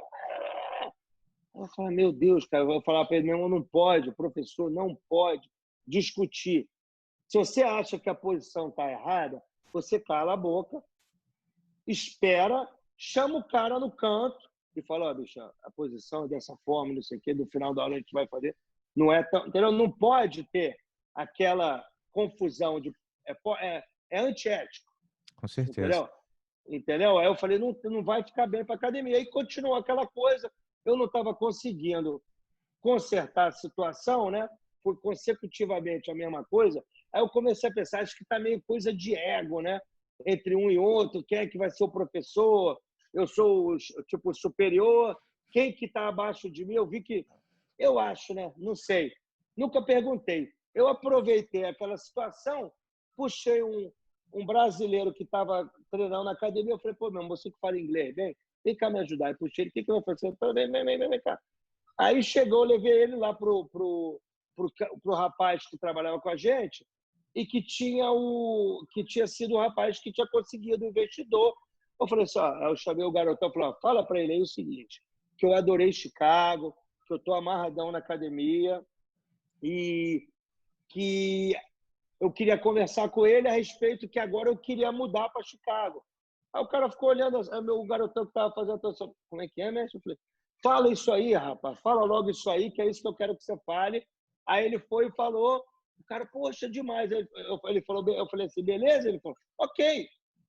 Eu falei, meu Deus, cara, eu vou falar para ele mesmo, não pode, o professor não pode discutir. Se você acha que a posição está errada, você cala a boca, espera, chama o cara no canto e fala, ó, bicho, a posição é dessa forma, não sei o quê, no final da aula a gente vai fazer. Não é tão, entendeu? Não pode ter aquela confusão de é antiético. Com certeza. Entendeu? Aí eu falei, não vai ficar bem para a academia. Aí continuou aquela coisa, eu não estava conseguindo consertar a situação, né? Foi consecutivamente a mesma coisa. Aí eu comecei a pensar, acho que está meio coisa de ego, né? Entre um e outro, quem é que vai ser o professor? Eu sou, tipo, superior, quem que está abaixo de mim? Eu vi que, eu acho, né? Não sei. Nunca perguntei. Eu aproveitei aquela situação, puxei um brasileiro que estava treinando na academia, eu falei, pô, meu, você que fala inglês, vem cá me ajudar. Eu puxei ele, o que eu vou fazer? Vem cá. Aí chegou, eu levei ele lá pro rapaz que trabalhava com a gente e que tinha sido o rapaz que tinha conseguido o investidor. Eu falei assim, eu chamei o garotão e falei, fala para ele aí o seguinte, que eu adorei Chicago, que eu estou amarradão na academia e que eu queria conversar com ele a respeito que agora eu queria mudar para Chicago. Aí o cara ficou olhando, o garotão que estava fazendo atenção, como é que é, mestre? Eu falei, fala isso aí, rapaz, fala logo isso aí, que é isso que eu quero que você fale. Aí ele foi e falou, o cara, poxa, demais. Ele falou, eu falei assim, beleza? Ele falou, ok,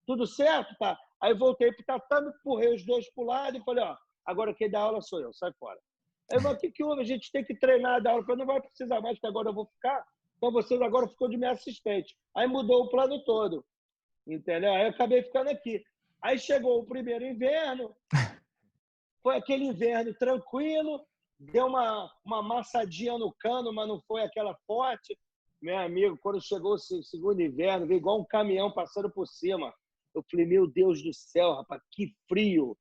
tudo certo, tá? Aí voltei para o tatame, empurrei os dois para o lado e falei, agora quem dá aula sou eu, sai fora. Aí, mas o que houve? A gente tem que treinar da aula. Eu falei, não vai precisar mais, que agora eu vou ficar. Então você agora ficou de minha assistente. Aí mudou o plano todo, entendeu? Aí eu acabei ficando aqui. Aí chegou o primeiro inverno, foi aquele inverno tranquilo, deu uma amassadinha no cano, mas não foi aquela forte. Meu amigo, quando chegou o segundo inverno, veio igual um caminhão passando por cima. Eu falei, meu Deus do céu, rapaz, que frio.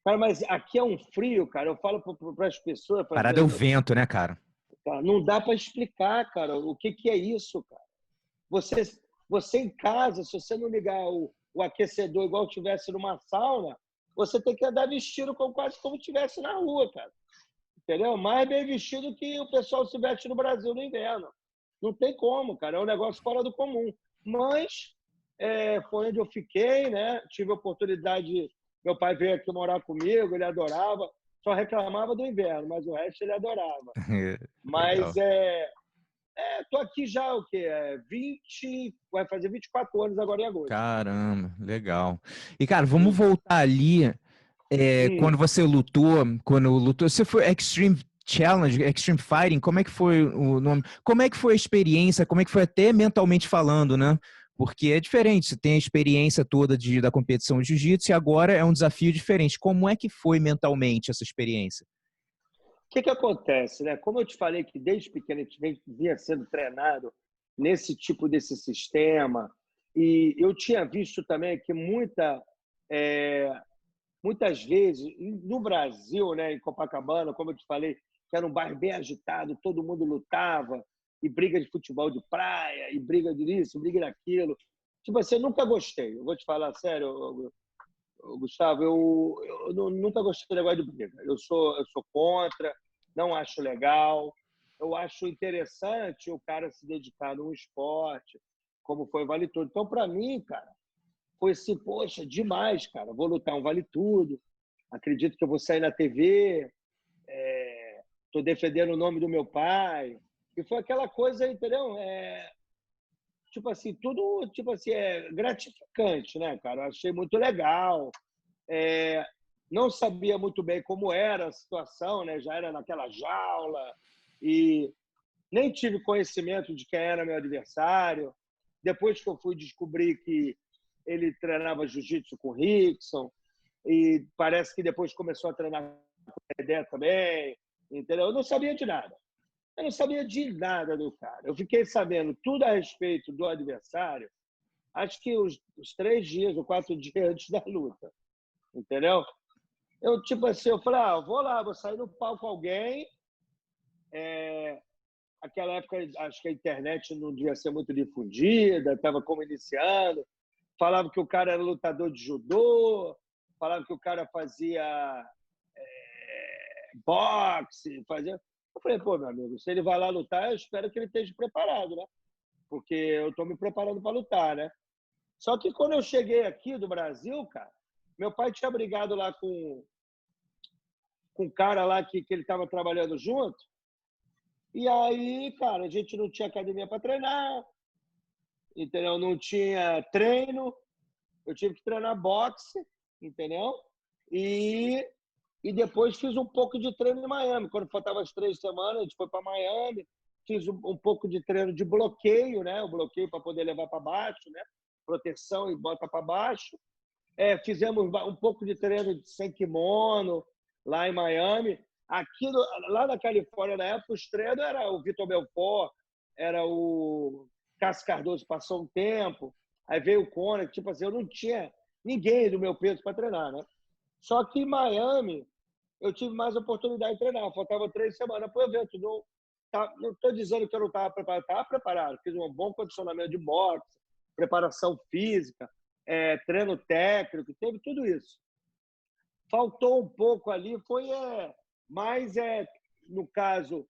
Cara, mas aqui é um frio, cara. Eu falo para as pessoas... Parada é o vento, né, cara? Cara, não dá para explicar, cara, o que é isso, cara. Você em casa, se você não ligar o aquecedor igual tivesse numa sauna, você tem que andar vestido quase como estivesse na rua, cara. Entendeu? Mais bem vestido que o pessoal se veste no Brasil no inverno. Não tem como, cara. É um negócio fora do comum. Mas foi onde eu fiquei, né? Tive a oportunidade... Meu pai veio aqui morar comigo, ele adorava. Só reclamava do inverno, mas o resto ele adorava. Mas Legal. tô aqui já, o quê? 20, vai fazer 24 anos agora em agosto. Caramba, legal. E, cara, vamos voltar ali quando você lutou, você foi Extreme Challenge, Extreme Fighting, como é que foi o nome? Como é que foi a experiência? Como é que foi até mentalmente falando, né? Porque é diferente, você tem a experiência toda da competição de jiu-jitsu e agora é um desafio diferente. Como é que foi mentalmente essa experiência? O que acontece, né? Como eu te falei que desde pequeno a gente vinha sendo treinado nesse tipo desse sistema, e eu tinha visto também que muitas vezes, no Brasil, né, em Copacabana, como eu te falei, que era um bairro bem agitado, todo mundo lutava, e briga de futebol de praia, e briga disso, briga daquilo. Tipo assim, eu nunca gostei. Eu vou te falar sério, Gustavo, eu nunca gostei de negócio de briga. Eu sou contra, não acho legal. Eu acho interessante o cara se dedicar num esporte, como foi o Vale Tudo. Então, para mim, cara, foi assim, poxa, demais, cara. Vou lutar um Vale Tudo. Acredito que eu vou sair na TV. Estou defendendo o nome do meu pai. E foi aquela coisa, entendeu? Tipo assim, tudo tipo assim, gratificante, né, cara? Eu achei muito legal. Não sabia muito bem como era a situação, né? Já era naquela jaula e nem tive conhecimento de quem era meu adversário. Depois que eu fui descobrir que ele treinava jiu-jitsu com o Rickson e parece que depois começou a treinar com o Dedé também, entendeu? Eu não sabia de nada. Eu não sabia de nada do cara. Eu fiquei sabendo tudo a respeito do adversário, acho que os 3 dias ou 4 dias antes da luta, entendeu? Eu, tipo assim, eu falei, vou lá, vou sair no palco com alguém. Aquela época, acho que a internet não devia ser muito difundida, estava como iniciando. Falava que o cara era lutador de judô, falava que o cara fazia boxe, fazia... Eu falei, pô, meu amigo, se ele vai lá lutar, eu espero que ele esteja preparado, né? Porque eu estou me preparando para lutar, né? Só que quando eu cheguei aqui do Brasil, cara, meu pai tinha brigado lá com um cara lá que ele estava trabalhando junto. E aí, cara, a gente não tinha academia para treinar, entendeu? Não tinha treino. Eu tive que treinar boxe, entendeu? E depois fiz um pouco de treino em Miami. Quando faltava as 3 semanas, a gente foi para Miami. Fiz um pouco de treino de bloqueio, né? O bloqueio para poder levar para baixo, né? Proteção e bota para baixo. Fizemos um pouco de treino sem kimono lá em Miami. Aqui, lá na Califórnia, na época, os treinos era o Vitor Belfort, era o Cássio Cardoso, passou um tempo. Aí veio o Conor, tipo assim, eu não tinha ninguém do meu peso para treinar, né? Só que em Miami, eu tive mais oportunidade de treinar. Faltava 3 semanas para o evento. Não estou dizendo que eu não estava preparado. Estava preparado. Fiz um bom condicionamento de boxe, preparação física, treino técnico, teve tudo isso. Faltou um pouco ali, foi mais, no caso,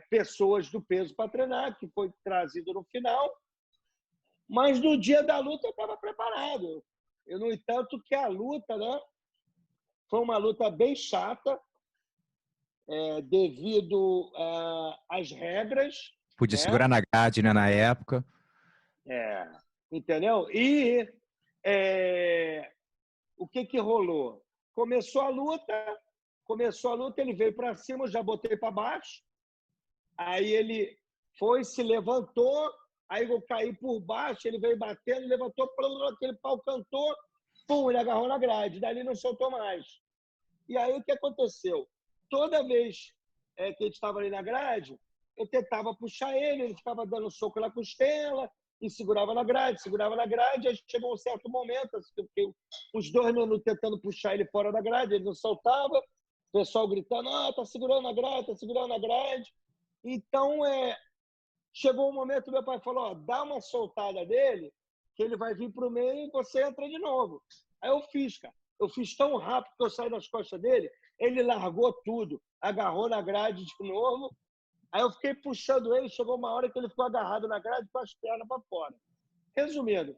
pessoas do peso para treinar, que foi trazido no final. Mas no dia da luta eu estava preparado. No entanto, que a luta, né, foi uma luta bem chata, devido às regras. Podia Né? segurar na grade, né, na época. Entendeu? E o que rolou? Começou a luta, ele veio para cima, eu já botei para baixo. Aí ele foi, se levantou, aí eu caí por baixo, ele veio batendo, levantou, aquele pau cantou, pum, ele agarrou na grade, dali não soltou mais. E aí o que aconteceu? Toda vez que a gente estava ali na grade, eu tentava puxar ele ficava dando soco na costela, e segurava na grade, aí chegou um certo momento, assim, eu fiquei uns 2 minutos tentando puxar ele fora da grade, ele não soltava, o pessoal gritando, tá segurando na grade. Então, chegou um momento, meu pai falou, dá uma soltada dele, que ele vai vir para o meio e você entra de novo. Aí eu fiz, cara. Eu fiz tão rápido que eu saí das costas dele, ele largou tudo, agarrou na grade de novo. Aí eu fiquei puxando ele, chegou uma hora que ele ficou agarrado na grade com as pernas para fora. Resumindo,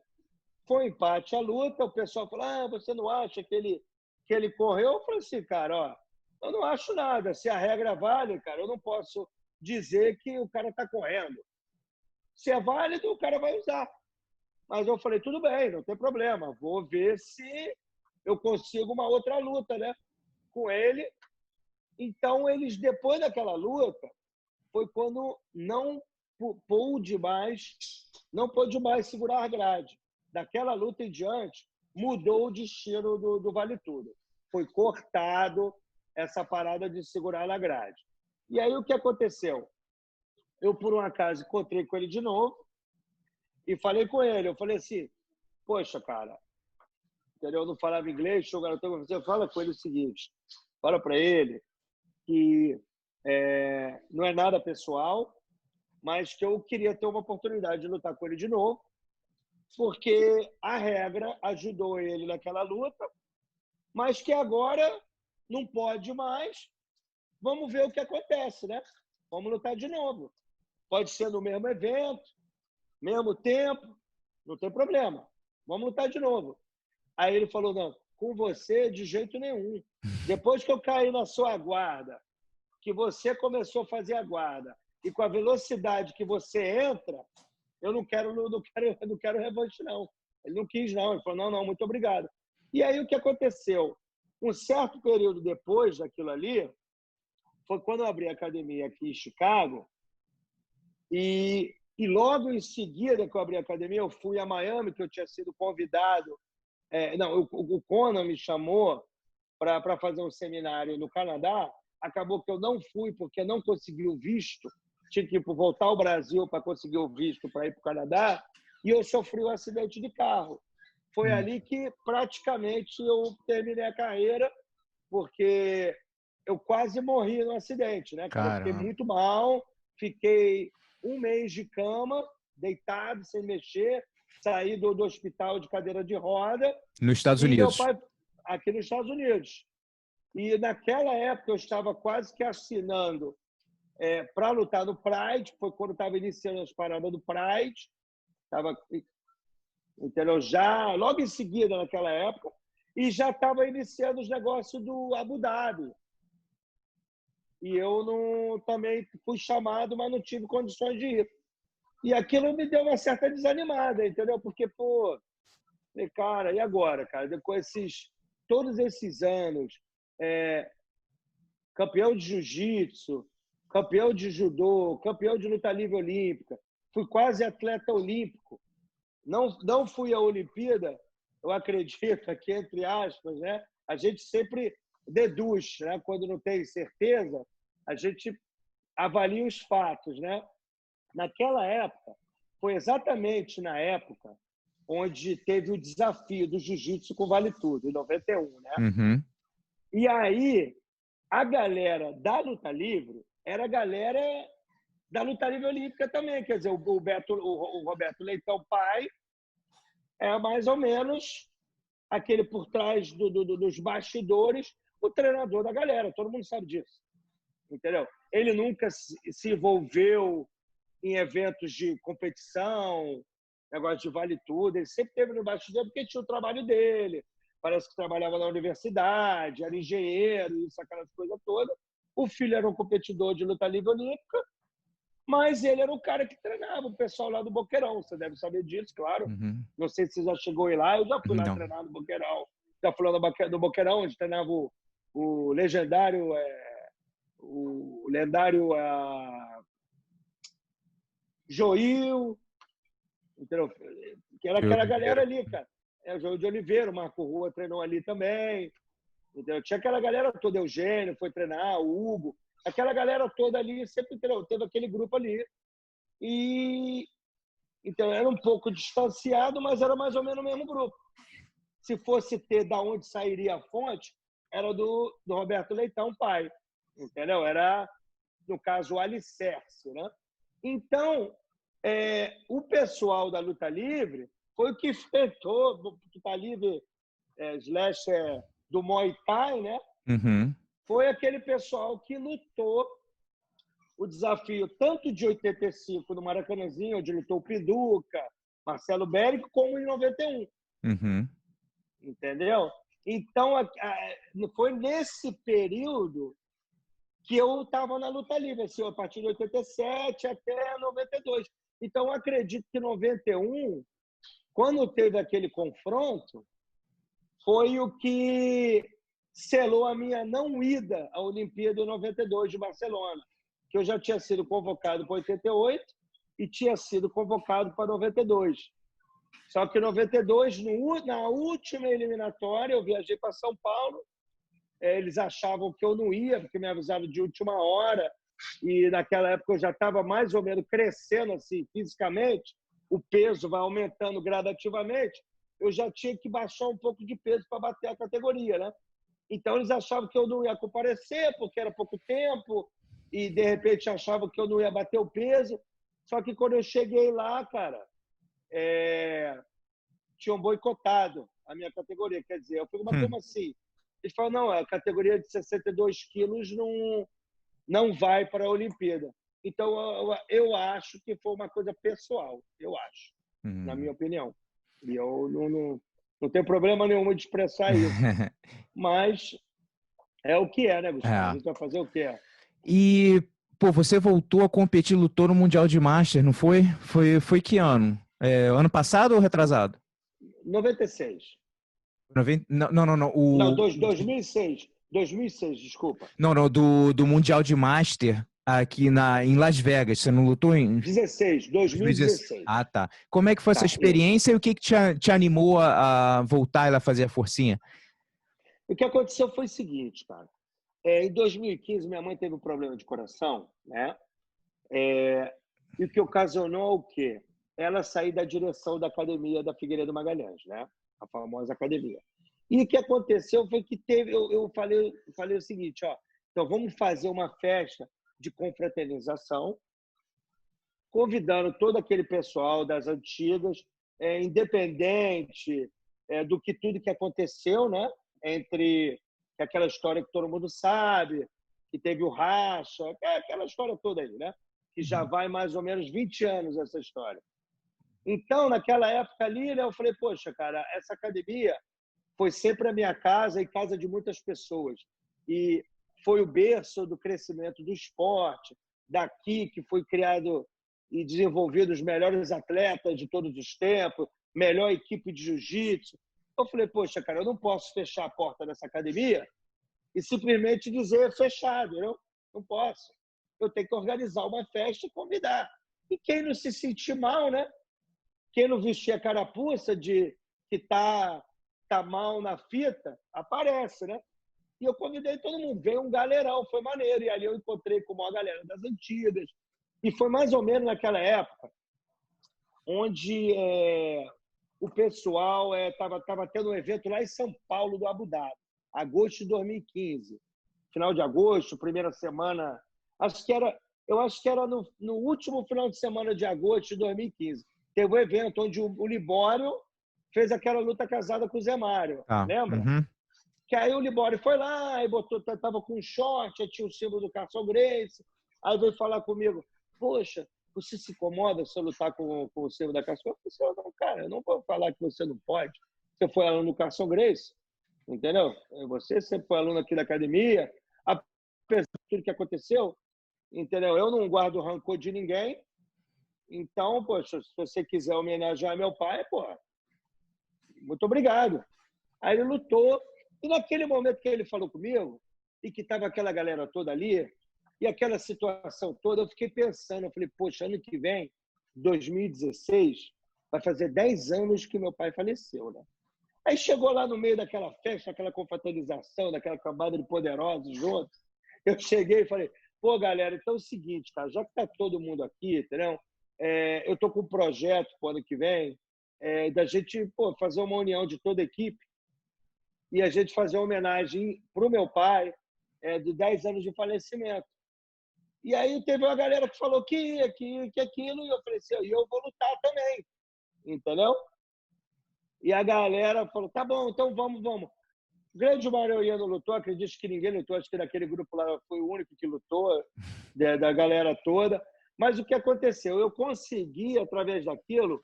foi um empate a luta, o pessoal falou, você não acha que ele correu? Eu falei assim, cara, eu não acho nada. Se a regra vale, cara, eu não posso dizer que o cara está correndo. Se é válido, o cara vai usar. Mas eu falei, tudo bem, não tem problema. Vou ver se eu consigo uma outra luta, né? Com ele. Então, eles, depois daquela luta, foi quando não pôde mais segurar a grade. Daquela luta em diante, mudou o destino do Vale Tudo. Foi cortado essa parada de segurar na grade. E aí, o que aconteceu? Eu, por um acaso, encontrei com ele de novo e falei com ele. Eu falei assim, poxa, cara, entendeu? Eu não falava inglês, você fala com ele o seguinte, fala para ele que não é nada pessoal, mas que eu queria ter uma oportunidade de lutar com ele de novo, porque a regra ajudou ele naquela luta, mas que agora não pode mais. Vamos ver o que acontece, né? Vamos lutar de novo. Pode ser no mesmo evento, mesmo tempo, não tem problema. Vamos lutar de novo. Aí ele falou, não, com você de jeito nenhum. Depois que eu caí na sua guarda, que você começou a fazer a guarda, e com a velocidade que você entra, eu não quero revanche, não. Ele não quis, não. Ele falou, não, muito obrigado. E aí o que aconteceu? Um certo período depois daquilo ali, foi quando eu abri a academia aqui em Chicago, e logo em seguida que eu abri a academia, eu fui a Miami, que eu tinha sido convidado. O Conan me chamou para fazer um seminário no Canadá. Acabou que eu não fui porque não consegui o visto. Tinha que voltar ao Brasil para conseguir o visto para ir para o Canadá. E eu sofri um acidente de carro. Foi ali que praticamente eu terminei a carreira, porque eu quase morri no acidente, né, cara? Eu fiquei muito mal, fiquei um mês de cama, deitado, sem mexer, saí do hospital de cadeira de roda. Nos Estados Unidos. Meu pai, aqui nos Estados Unidos. E naquela época eu estava quase que assinando para lutar no Pride, foi quando estava iniciando as paradas do Pride, estava, entendeu? Já logo em seguida naquela época, e já estava iniciando os negócios do Abu Dhabi. E eu também fui chamado, mas não tive condições de ir. E aquilo me deu uma certa desanimada, entendeu? Porque, pô, cara, e agora, cara? Depois todos esses anos, campeão de jiu-jitsu, campeão de judô, campeão de luta livre olímpica, fui quase atleta olímpico. Não fui à Olimpíada, eu acredito que, entre aspas, né? A gente sempre deduz, né? Quando não tem certeza, a gente avalia os fatos, né? Naquela época, foi exatamente na época onde teve o desafio do jiu-jitsu com Vale Tudo, em 91, né? Uhum. E aí, a galera da luta livre era a galera da luta livre olímpica também. Quer dizer, o Roberto Leitão pai é mais ou menos aquele por trás dos bastidores, o treinador da galera. Todo mundo sabe disso, entendeu? Ele nunca se envolveu em eventos de competição, negócio de vale tudo. Ele sempre teve no bastidor porque tinha o trabalho dele. Parece que trabalhava na universidade, era engenheiro, isso, aquelas coisas todas. O filho era um competidor de luta livre olímpica, mas ele era o cara que treinava o pessoal lá do Boqueirão. Você deve saber disso, claro. Uhum. Não sei se você já chegou a ir lá. Eu já fui lá Não. treinar no Boqueirão. Já fui lá do Boqueirão, onde treinava o legendário, o lendário Joil, entendeu? Que era aquela galera ali, cara. O Joil de Oliveira, o Marco Rua treinou ali também. Entendeu? Tinha aquela galera toda, Eugênio foi treinar, o Hugo, aquela galera toda ali, sempre, entendeu? Teve aquele grupo ali. E então era um pouco distanciado, mas era mais ou menos o mesmo grupo. Se fosse ter da onde sairia a fonte, era do Roberto Leitão pai, entendeu? Era, no caso, o alicerce, né? Então, o pessoal da luta livre foi o que enfrentou, luta livre slasher do Muay Thai, né? Uhum. Foi aquele pessoal que lutou o desafio tanto de 85 no Maracanãzinho, onde lutou o Pinduca, Marcelo Bérico, como em 91. Uhum. Entendeu? Então, foi nesse período que eu estava na luta livre, assim, a partir de 87 até 92. Então, eu acredito que em 91, quando teve aquele confronto, foi o que selou a minha não ida à Olimpíada em 92 de Barcelona, que eu já tinha sido convocado para 88 e tinha sido convocado para 92. Só que em 92, na última eliminatória, eu viajei para São Paulo. Eles achavam que eu não ia, porque me avisaram de última hora. E naquela época eu já estava mais ou menos crescendo assim, fisicamente. O peso vai aumentando gradativamente. Eu já tinha que baixar um pouco de peso para bater a categoria, né? Então eles achavam que eu não ia comparecer, porque era pouco tempo. E de repente achavam que eu não ia bater o peso. Só que quando eu cheguei lá, cara, tinham boicotado a minha categoria. Quer dizer, eu falei, mas como assim? Eles falaram, não, a categoria de 62 quilos não vai para a Olimpíada. Então, eu acho que foi uma coisa pessoal, eu acho, na minha opinião. E eu não tenho problema nenhum de expressar isso. Mas é o que é, né, Gustavo? A gente vai fazer o que é. E, pô, você voltou a competir, lutou no Mundial de Master, não foi? Foi que ano? Ano passado ou retrasado? 96. Não. Não, 2006. 2006, desculpa. Não, do Mundial de Master aqui em Las Vegas. Você não lutou em 2016. Ah, tá. Como é que foi essa Tá, experiência e o que te animou a voltar e lá fazer a forcinha? O que aconteceu foi o seguinte, cara. Em 2015, minha mãe teve um problema de coração, né? E o que ocasionou o quê? Ela sair da direção da academia da Figueiredo Magalhães, né? A famosa academia. E o que aconteceu foi que eu falei o seguinte, ó, então vamos fazer uma festa de confraternização, convidando todo aquele pessoal das antigas, independente do que tudo que aconteceu, né? Entre aquela história que todo mundo sabe, que teve o racha, aquela história toda aí, né? Que já vai mais ou menos 20 anos essa história. Então, naquela época ali, né, eu falei, poxa, cara, essa academia foi sempre a minha casa e casa de muitas pessoas. E foi o berço do crescimento do esporte, daqui que foi criado e desenvolvido os melhores atletas de todos os tempos, melhor equipe de jiu-jitsu. Eu falei, poxa, cara, eu não posso fechar a porta dessa academia e simplesmente dizer fechado, não posso. Eu tenho que organizar uma festa e convidar. E quem não se sentir mal, né? Quem não vestir a carapuça de que tá mal na fita, aparece, né? E eu convidei todo mundo, veio um galerão, foi maneiro. E ali eu encontrei com uma galera das antigas. E foi mais ou menos naquela época onde o pessoal estava tendo um evento lá em São Paulo, do Abu Dhabi, agosto de 2015. Final de agosto, primeira semana. Eu acho que era no último final de semana de agosto de 2015. Teve um evento onde o Libório fez aquela luta casada com o Zé Mário. Lembra? Uhum. Que aí o Libório foi lá e tava com um short, tinha o símbolo do Carson Gracie. Aí veio falar comigo, poxa, você se incomoda se eu lutar com o símbolo da Carson? Eu falei, não, cara, eu não vou falar que você não pode. Você foi aluno do Carson Gracie, entendeu? Você sempre foi aluno aqui da academia. Apesar de tudo que aconteceu, entendeu? Eu não guardo rancor de ninguém. Então, poxa, se você quiser homenagear meu pai, pô, muito obrigado. Aí ele lutou. E naquele momento que ele falou comigo, e que estava aquela galera toda ali, e aquela situação toda, eu fiquei pensando, eu falei, poxa, ano que vem, 2016, vai fazer 10 anos que meu pai faleceu, né? Aí chegou lá no meio daquela festa, aquela confraternização, daquela cambada de poderosos juntos, eu cheguei e falei, pô, galera, então é o seguinte, tá? Já que tá todo mundo aqui, entendeu? Eu tô com um projeto pro ano que vem, da gente fazer uma união de toda a equipe e a gente fazer uma homenagem para o meu pai de 10 anos de falecimento. E aí teve uma galera que falou que ia, que aquilo, e eu falei assim, eu vou lutar também, entendeu? E a galera falou, tá bom, então vamos. Grande maioria não lutou, acredito que ninguém lutou, acho que daquele grupo lá foi o único que lutou, da galera toda. Mas o que aconteceu? Eu consegui, através daquilo,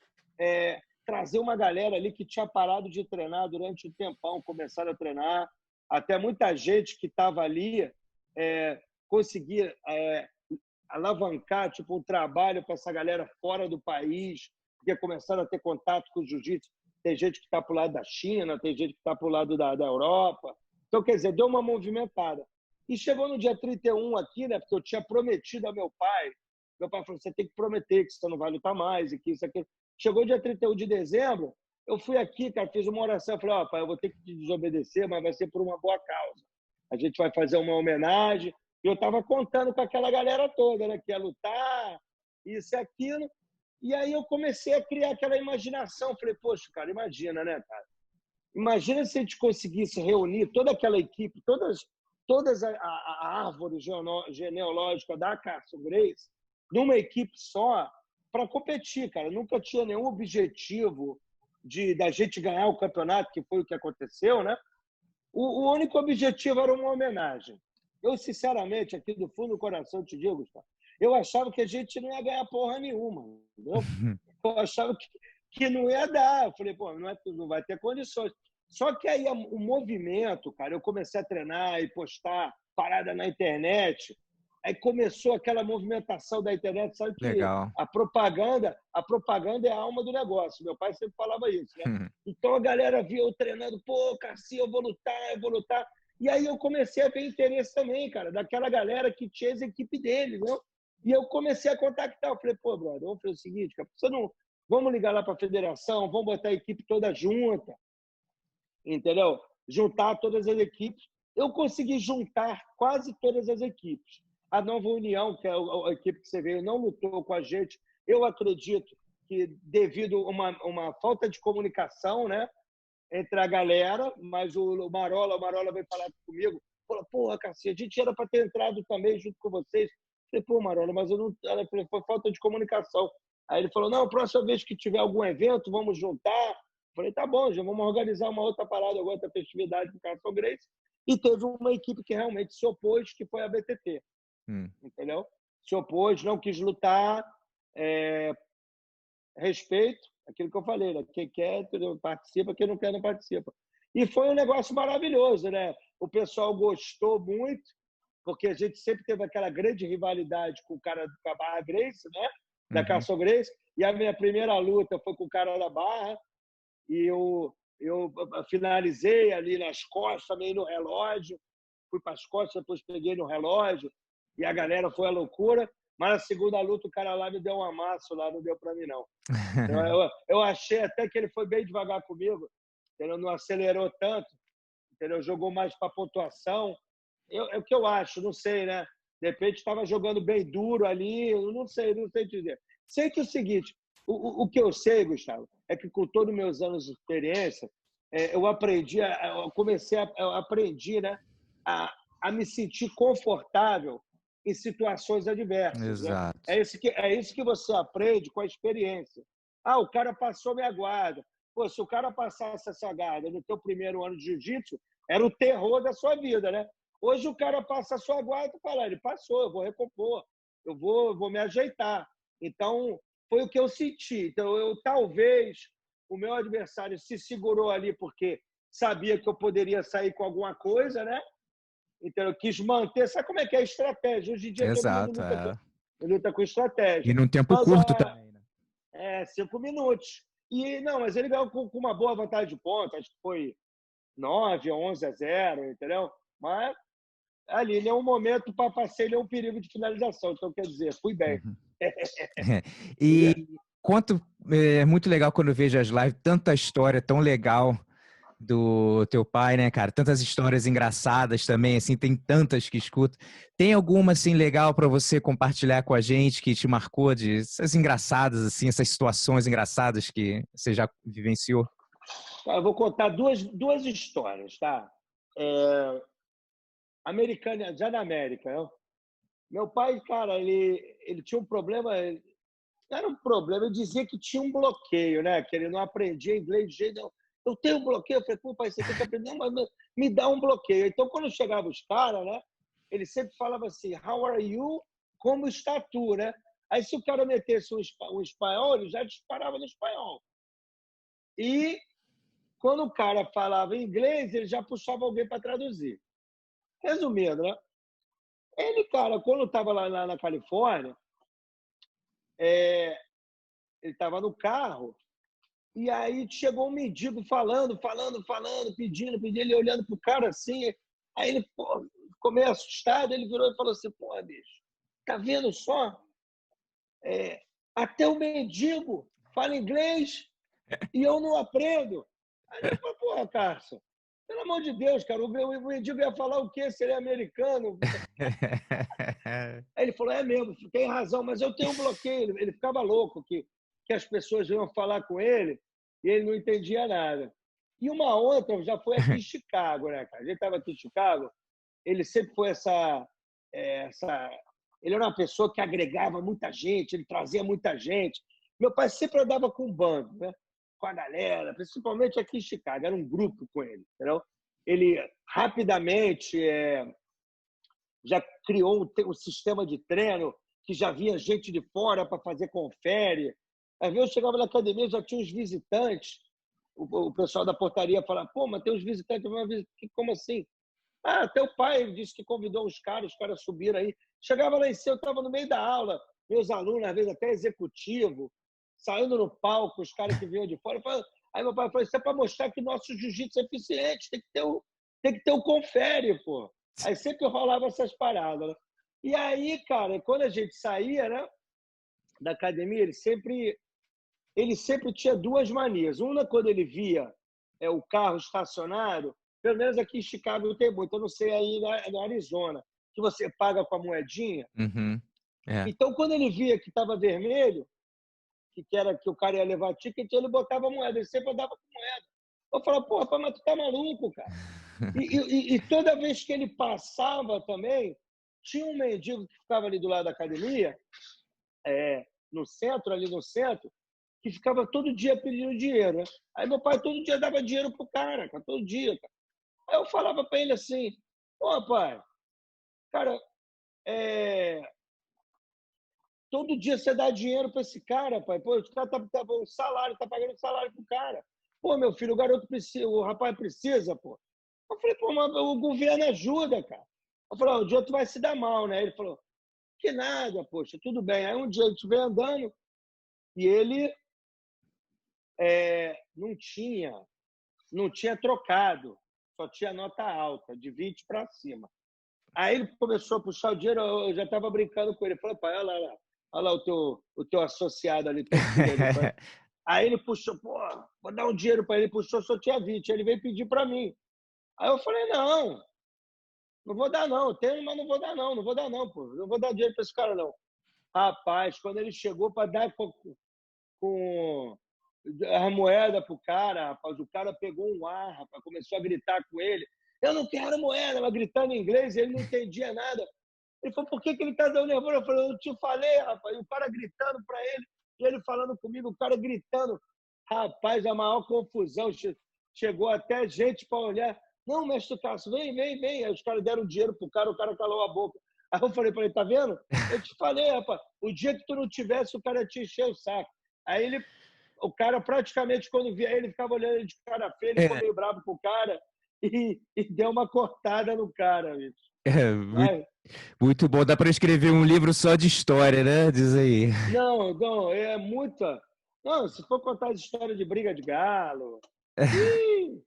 trazer uma galera ali que tinha parado de treinar durante um tempão, começaram a treinar. Até muita gente que estava ali conseguia alavancar um trabalho para essa galera fora do país, porque começaram a ter contato com o jiu-jitsu. Tem gente que está para o lado da China, tem gente que está para o lado da Europa. Então, quer dizer, deu uma movimentada. E chegou no dia 31 aqui, né? Porque eu tinha prometido ao meu pai. Meu pai falou, você tem que prometer que você não vai lutar mais e que isso, aquilo. Chegou dia 31 de dezembro, eu fui aqui, cara, fiz uma oração. Eu falei, pai, eu vou ter que te desobedecer, mas vai ser por uma boa causa. A gente vai fazer uma homenagem. E eu estava contando com aquela galera toda, né? Que ia lutar, isso e aquilo. E aí eu comecei a criar aquela imaginação. Falei, poxa, cara, imagina, né, cara? Imagina se a gente conseguisse reunir toda aquela equipe, todas a árvore genealógica da Carson Gracie, numa equipe só, para competir, cara. Nunca tinha nenhum objetivo da gente ganhar o campeonato, que foi o que aconteceu, né? O único objetivo era uma homenagem. Eu, sinceramente, aqui do fundo do coração, te digo, Gustavo, eu achava que a gente não ia ganhar porra nenhuma, entendeu? Eu achava que não ia dar. Eu falei, pô, não vai ter condições. Só que aí o movimento, cara, eu comecei a treinar e postar parada na internet. Aí começou aquela movimentação da internet, sabe que Legal. a propaganda é a alma do negócio. Meu pai sempre falava isso, né? Então a galera via eu treinando, pô, Cassi, eu vou lutar. E aí eu comecei a ter interesse também, cara, daquela galera que tinha as equipes deles, né? E eu comecei a contactar. Eu falei, pô, brother, vamos fazer o seguinte, cara, vamos ligar lá para a federação, vamos botar a equipe toda junta, entendeu? Juntar todas as equipes. Eu consegui juntar quase todas as equipes. A Nova União, que é a equipe que você veio, não lutou com a gente. Eu acredito que devido a uma falta de comunicação, né, entre a galera, mas o Marola veio falar comigo, falou, porra, Cassi, a gente era para ter entrado também junto com vocês. Eu falei, pô, Marola, mas eu não... Ela falou, foi falta de comunicação. Aí ele falou, não, próxima vez que tiver algum evento, vamos juntar. Eu falei, tá bom, já vamos organizar uma outra parada, outra festividade com o Castle Grace. E teve uma equipe que realmente se opôs, que foi a BTT. Entendeu? Se opôs, não quis lutar, respeito, aquilo que eu falei, né? Quem quer participa, quem não quer não participa. E foi um negócio maravilhoso, né? O pessoal gostou muito, porque a gente sempre teve aquela grande rivalidade com o cara da Barra Grace, né? Da Castle Grace, e a minha primeira luta foi com o cara da Barra, e eu finalizei ali nas costas, meio no relógio, fui para as costas, depois peguei no relógio, e a galera foi a loucura, mas na segunda luta o cara lá me deu um amasso lá, não deu para mim não. Eu achei até que ele foi bem devagar comigo, ele não acelerou tanto, entendeu? Jogou mais para pontuação. É o que eu acho, não sei, né? De repente estava jogando bem duro ali, eu não sei dizer. Sei que é o seguinte, o que eu sei, Gustavo, é que com todos os meus anos de experiência, eu aprendi, né, a me sentir confortável em situações adversas, né? Exato. É isso que você aprende com a experiência. Ah, o cara passou minha guarda. Pô, se o cara passasse essa guarda no teu primeiro ano de jiu-jitsu, era o terror da sua vida, né? Hoje o cara passa a sua guarda e fala, ele passou, eu vou recompor, eu vou me ajeitar. Então, foi o que eu senti. Então, talvez o meu adversário se segurou ali porque sabia que eu poderia sair com alguma coisa, né? Então, eu quis manter. Sabe como é que é a estratégia? Hoje em dia, todo mundo Exato, luta com E estratégia. num tempo Mas curto também, né? 5 minutos. Mas ele ganhou com uma boa vantagem de ponto. Acho que foi 9 ou 11-0, entendeu? Mas ali, ele é um momento para passar, ele é um perigo de finalização. Então, quer dizer, fui bem. E é muito legal quando eu vejo as lives, tanta história tão legal do teu pai, né, cara? Tantas histórias engraçadas também, assim, tem tantas que escuto. Tem alguma, assim, legal para você compartilhar com a gente que te marcou de essas engraçadas, assim, essas situações engraçadas que você já vivenciou? Eu vou contar duas histórias, tá? Americana, já na América, né? Meu pai, cara, ele tinha um problema, não era um problema, eu dizia que tinha um bloqueio, né? Que ele não aprendia inglês de jeito nenhum. Eu tenho um bloqueio, eu falei, pô, pai, você tem que aprender, não, mas me dá um bloqueio. Então, quando chegava os caras, né? Ele sempre falava assim, how are you? Como está tu, né? Aí, se o cara metesse um espanhol, ele já disparava no espanhol. E quando o cara falava inglês, ele já puxava alguém para traduzir. Resumindo, né? Ele, cara, quando estava lá na Califórnia, ele estava no carro e aí chegou um mendigo falando, pedindo, ele olhando pro cara assim. Aí ele ficou meio assustado, ele virou e falou assim, pô, bicho, tá vendo só? Até o mendigo fala inglês e eu não aprendo. Aí ele falou, pô, Carson, pelo amor de Deus, cara, o mendigo ia falar o quê se ele é americano? Aí ele falou, mesmo, tem razão, mas eu tenho um bloqueio. Ele ficava louco que as pessoas iam falar com ele e ele não entendia nada. E uma outra já foi aqui em Chicago, né, cara? A gente estava aqui em Chicago, ele sempre foi essa Ele era uma pessoa que agregava muita gente, ele trazia muita gente. Meu pai sempre andava com um bando, né? Com a galera, principalmente aqui em Chicago. Era um grupo com ele, entendeu? Ele rapidamente já criou um sistema de treino que já vinha gente de fora para fazer confere. Às vezes eu chegava na academia, já tinha os visitantes. O pessoal da portaria falava, pô, mas tem os visitantes. Como assim? Ah, teu pai disse que convidou os caras subiram aí. Chegava lá em cima, eu estava no meio da aula, meus alunos, às vezes até executivo, saindo no palco, os caras que vinham de fora. Aí meu pai falou, isso é para mostrar que o nosso jiu-jitsu é eficiente, tem que ter o confere, pô. Aí sempre rolava essas paradas, né? E aí, cara, quando a gente saía, né, da academia, ele sempre tinha duas manias. Uma, quando ele via o carro estacionado, pelo menos aqui em Chicago tem muito, eu não sei aí no Arizona, que você paga com a moedinha. Uhum. É. Então, quando ele via que estava vermelho, que era que o cara ia levar ticket, ele botava a moeda, ele sempre andava com moeda. Eu falava, pô, rapaz, mas tu tá maluco, cara. E toda vez que ele passava também, tinha um mendigo que ficava ali do lado da academia, ali no centro, que ficava todo dia pedindo dinheiro, né? Aí meu pai todo dia dava dinheiro pro cara, todo dia, cara. Aí eu falava para ele assim, pô, pai, cara, todo dia você dá dinheiro para esse cara, pai. Pô, o cara tá pagando salário pro cara. Pô, meu filho, o garoto precisa, o rapaz precisa, pô. Eu falei, pô, mas o governo ajuda, cara. Eu falei, o dia tu vai se dar mal, né? Ele falou, que nada, poxa, tudo bem. Aí um dia a gente veio andando e ele não tinha trocado, só tinha nota alta, de 20 para cima. Aí ele começou a puxar o dinheiro, eu já estava brincando com ele. Ele falou, pai, olha lá o teu associado ali, teu filho ali. Aí ele puxou, pô, vou dar um dinheiro para ele, puxou, só tinha 20. Ele veio pedir para mim. Aí eu falei, não vou dar não, tenho, mas não vou dar não, pô. Não vou dar dinheiro para esse cara não. Rapaz, quando ele chegou para dar com a moeda pro cara, rapaz, o cara pegou um ar, rapaz, começou a gritar com ele. Eu não quero moeda, ela gritando em inglês, ele não entendia nada. Ele falou, por que ele tá dando nervoso? Eu falei, eu te falei, rapaz. E o cara gritando para ele, e ele falando comigo, o cara gritando. Rapaz, a maior confusão. Chegou até gente para olhar. Não, mestre Cássio, vem. Aí os caras deram dinheiro pro cara, o cara calou a boca. Aí eu falei para ele, tá vendo? Eu te falei, rapaz, o dia que tu não tivesse, o cara ia te encher o saco. Aí o cara praticamente, quando via ele, ficava olhando ele de cara feia, ele ficou meio bravo com o cara e deu uma cortada no cara, bicho. Muito, muito bom. Dá para escrever um livro só de história, né? Diz aí. Não, é muita. Não, se for contar a história de briga de galo. Ih,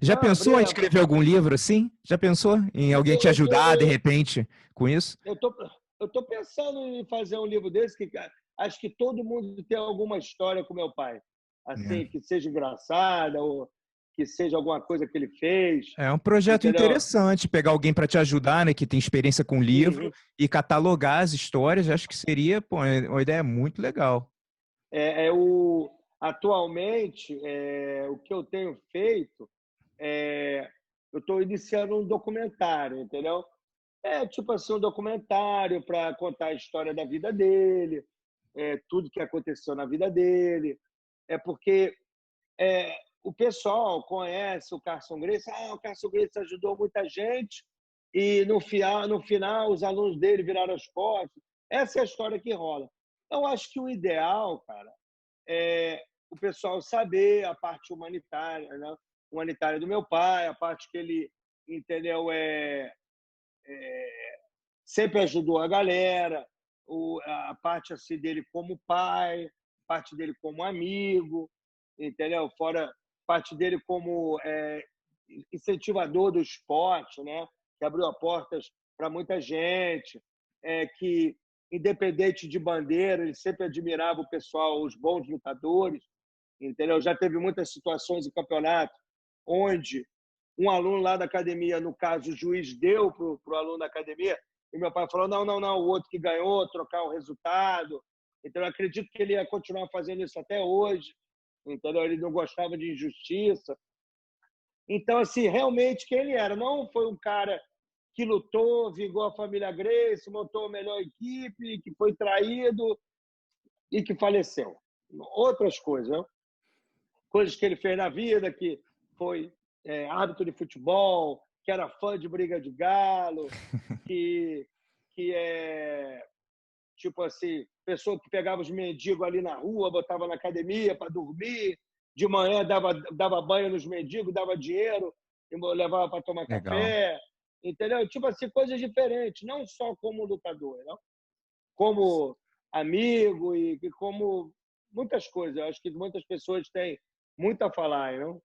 Já não, pensou em escrever algum livro assim? Já pensou em eu alguém tô, te eu tô, ajudar de eu, repente com isso? eu tô, eu tô pensando em fazer um livro desse que acho que todo mundo tem alguma história com meu pai, É. assim, que seja engraçada ou que seja alguma coisa que ele fez, É um projeto entendeu? interessante, pegar alguém para te ajudar, né, que tem experiência com livro Uhum. e catalogar as histórias. Acho que seria, pô, uma ideia muito legal. Atualmente, o que eu tenho feito, eu estou iniciando um documentário, entendeu? Tipo assim, um documentário para contar a história da vida dele, tudo que aconteceu na vida dele. É porque o pessoal conhece o Carson Gracie, o Carson Gracie ajudou muita gente e no final os alunos dele viraram as costas. Essa é a história que rola. Eu acho que o ideal, cara, o pessoal saber a parte humanitária, né? Humanitária do meu pai, a parte que ele, entendeu, sempre ajudou a galera, a parte assim dele como pai, parte dele como amigo, entendeu? Fora parte dele como incentivador do esporte, né? Que abriu portas para muita gente, que independente de bandeira, ele sempre admirava o pessoal, os bons lutadores, entendeu? Já teve muitas situações em campeonato onde um aluno lá da academia, no caso, o juiz deu para o aluno da academia, e meu pai falou, não, o outro que ganhou, trocar o resultado. Então, eu acredito que ele ia continuar fazendo isso até hoje, entendeu? Ele não gostava de injustiça. Então, assim, realmente quem ele era? Não foi um cara que lutou, vingou a família Gracie, montou a melhor equipe, que foi traído e que faleceu. Outras coisas, né? Coisas que ele fez na vida, que foi árbitro de futebol, que era fã de briga de galo, que é, tipo assim, pessoa que pegava os mendigos ali na rua, botava na academia para dormir, de manhã dava banho nos mendigos, dava dinheiro, e levava para tomar Legal. café, entendeu? Tipo assim, coisas diferentes, não só como lutador, não? Como amigo e como muitas coisas. Eu acho que muitas pessoas têm muito a falar, não?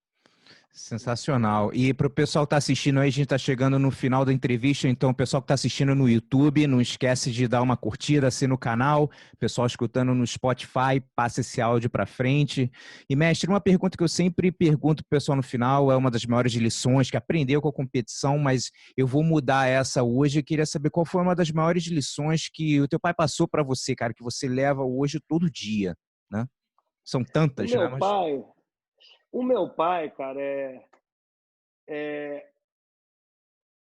Sensacional. E para o pessoal que está assistindo aí, a gente está chegando no final da entrevista, então o pessoal que está assistindo no YouTube, não esquece de dar uma curtida, assina o canal, o pessoal escutando no Spotify, passa esse áudio para frente. E, mestre, uma pergunta que eu sempre pergunto para o pessoal no final, é uma das maiores lições que aprendeu com a competição, mas eu vou mudar essa hoje. Eu queria saber qual foi uma das maiores lições que o teu pai passou para você, cara, que você leva hoje todo dia, né? São O tantas, né? meu Mas... pai, o meu pai, cara,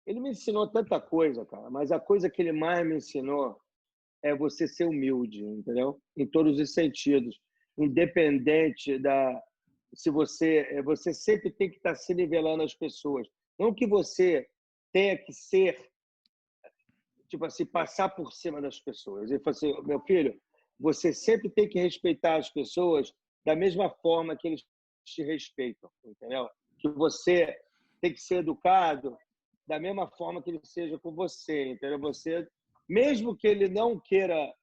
ele me ensinou tanta coisa, cara, mas a coisa que ele mais me ensinou é você ser humilde, entendeu? Em todos os sentidos, independente da se você sempre tem que estar se nivelando às pessoas, não que você tenha que ser tipo assim, passar por cima das pessoas. Ele falou assim, meu filho, você sempre tem que respeitar as pessoas da mesma forma que eles te respeitam, entendeu? Que você tem que ser educado da mesma forma que ele seja com você, entendeu? Você, mesmo que ele não queira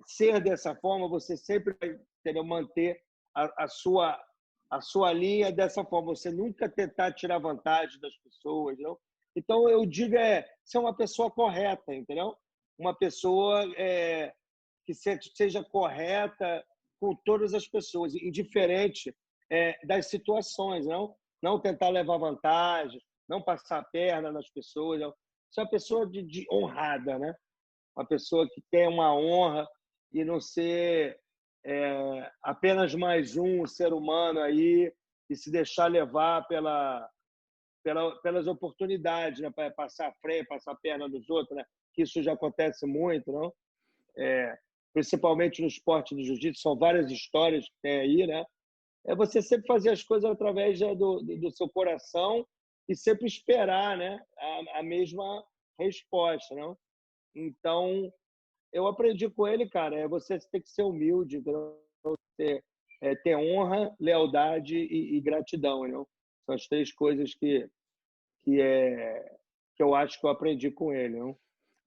ser dessa forma, você sempre vai, entendeu, manter a sua linha dessa forma. Você nunca tentar tirar vantagem das pessoas, entendeu? Então, eu digo ser uma pessoa correta, entendeu? Uma pessoa que seja correta com todas as pessoas, indiferente das situações, não tentar levar vantagem, não passar a perna nas pessoas. Não. Ser uma pessoa de honrada, né? Uma pessoa que tem uma honra e não ser apenas mais um ser humano aí e se deixar levar pelas oportunidades, né? Para passar a frente, passar a perna dos outros, né? Que isso já acontece muito, não? Principalmente no esporte do jiu-jitsu, são várias histórias que tem aí, né? É você sempre fazer as coisas através do seu coração e sempre esperar, né? A mesma resposta, não? Então, eu aprendi com ele, cara, você tem que ser humilde, ter honra, lealdade e gratidão, não? São as três coisas que eu acho que eu aprendi com ele, não?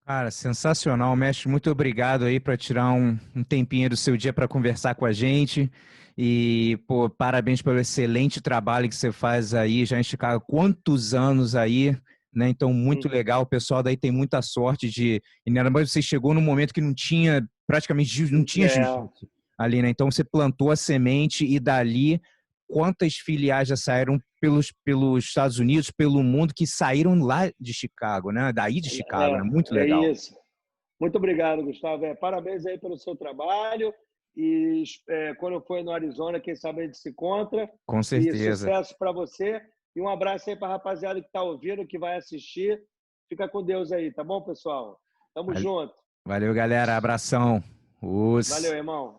Cara, sensacional, mestre. Muito obrigado aí para tirar um tempinho do seu dia para conversar com a gente. E, pô, parabéns pelo excelente trabalho que você faz aí já em Chicago. Quantos anos aí, né? Então, muito legal. O pessoal daí tem muita sorte de. E ainda mais você chegou num momento que não tinha, praticamente não tinha jiu-jitsu ali, né? Então, você plantou a semente e dali quantas filiais já saíram pelos Estados Unidos, pelo mundo, que saíram lá de Chicago, né? Daí de Chicago, né? Muito É legal. isso. Muito obrigado, Gustavo. Parabéns aí pelo seu trabalho. E quando eu for no Arizona, quem sabe a gente se encontra. Com E certeza. sucesso para você. E um abraço aí para a rapaziada que está ouvindo, que vai assistir. Fica com Deus aí, tá bom, pessoal? Tamo junto. Valeu, galera. Abração. Valeu, Os... irmão.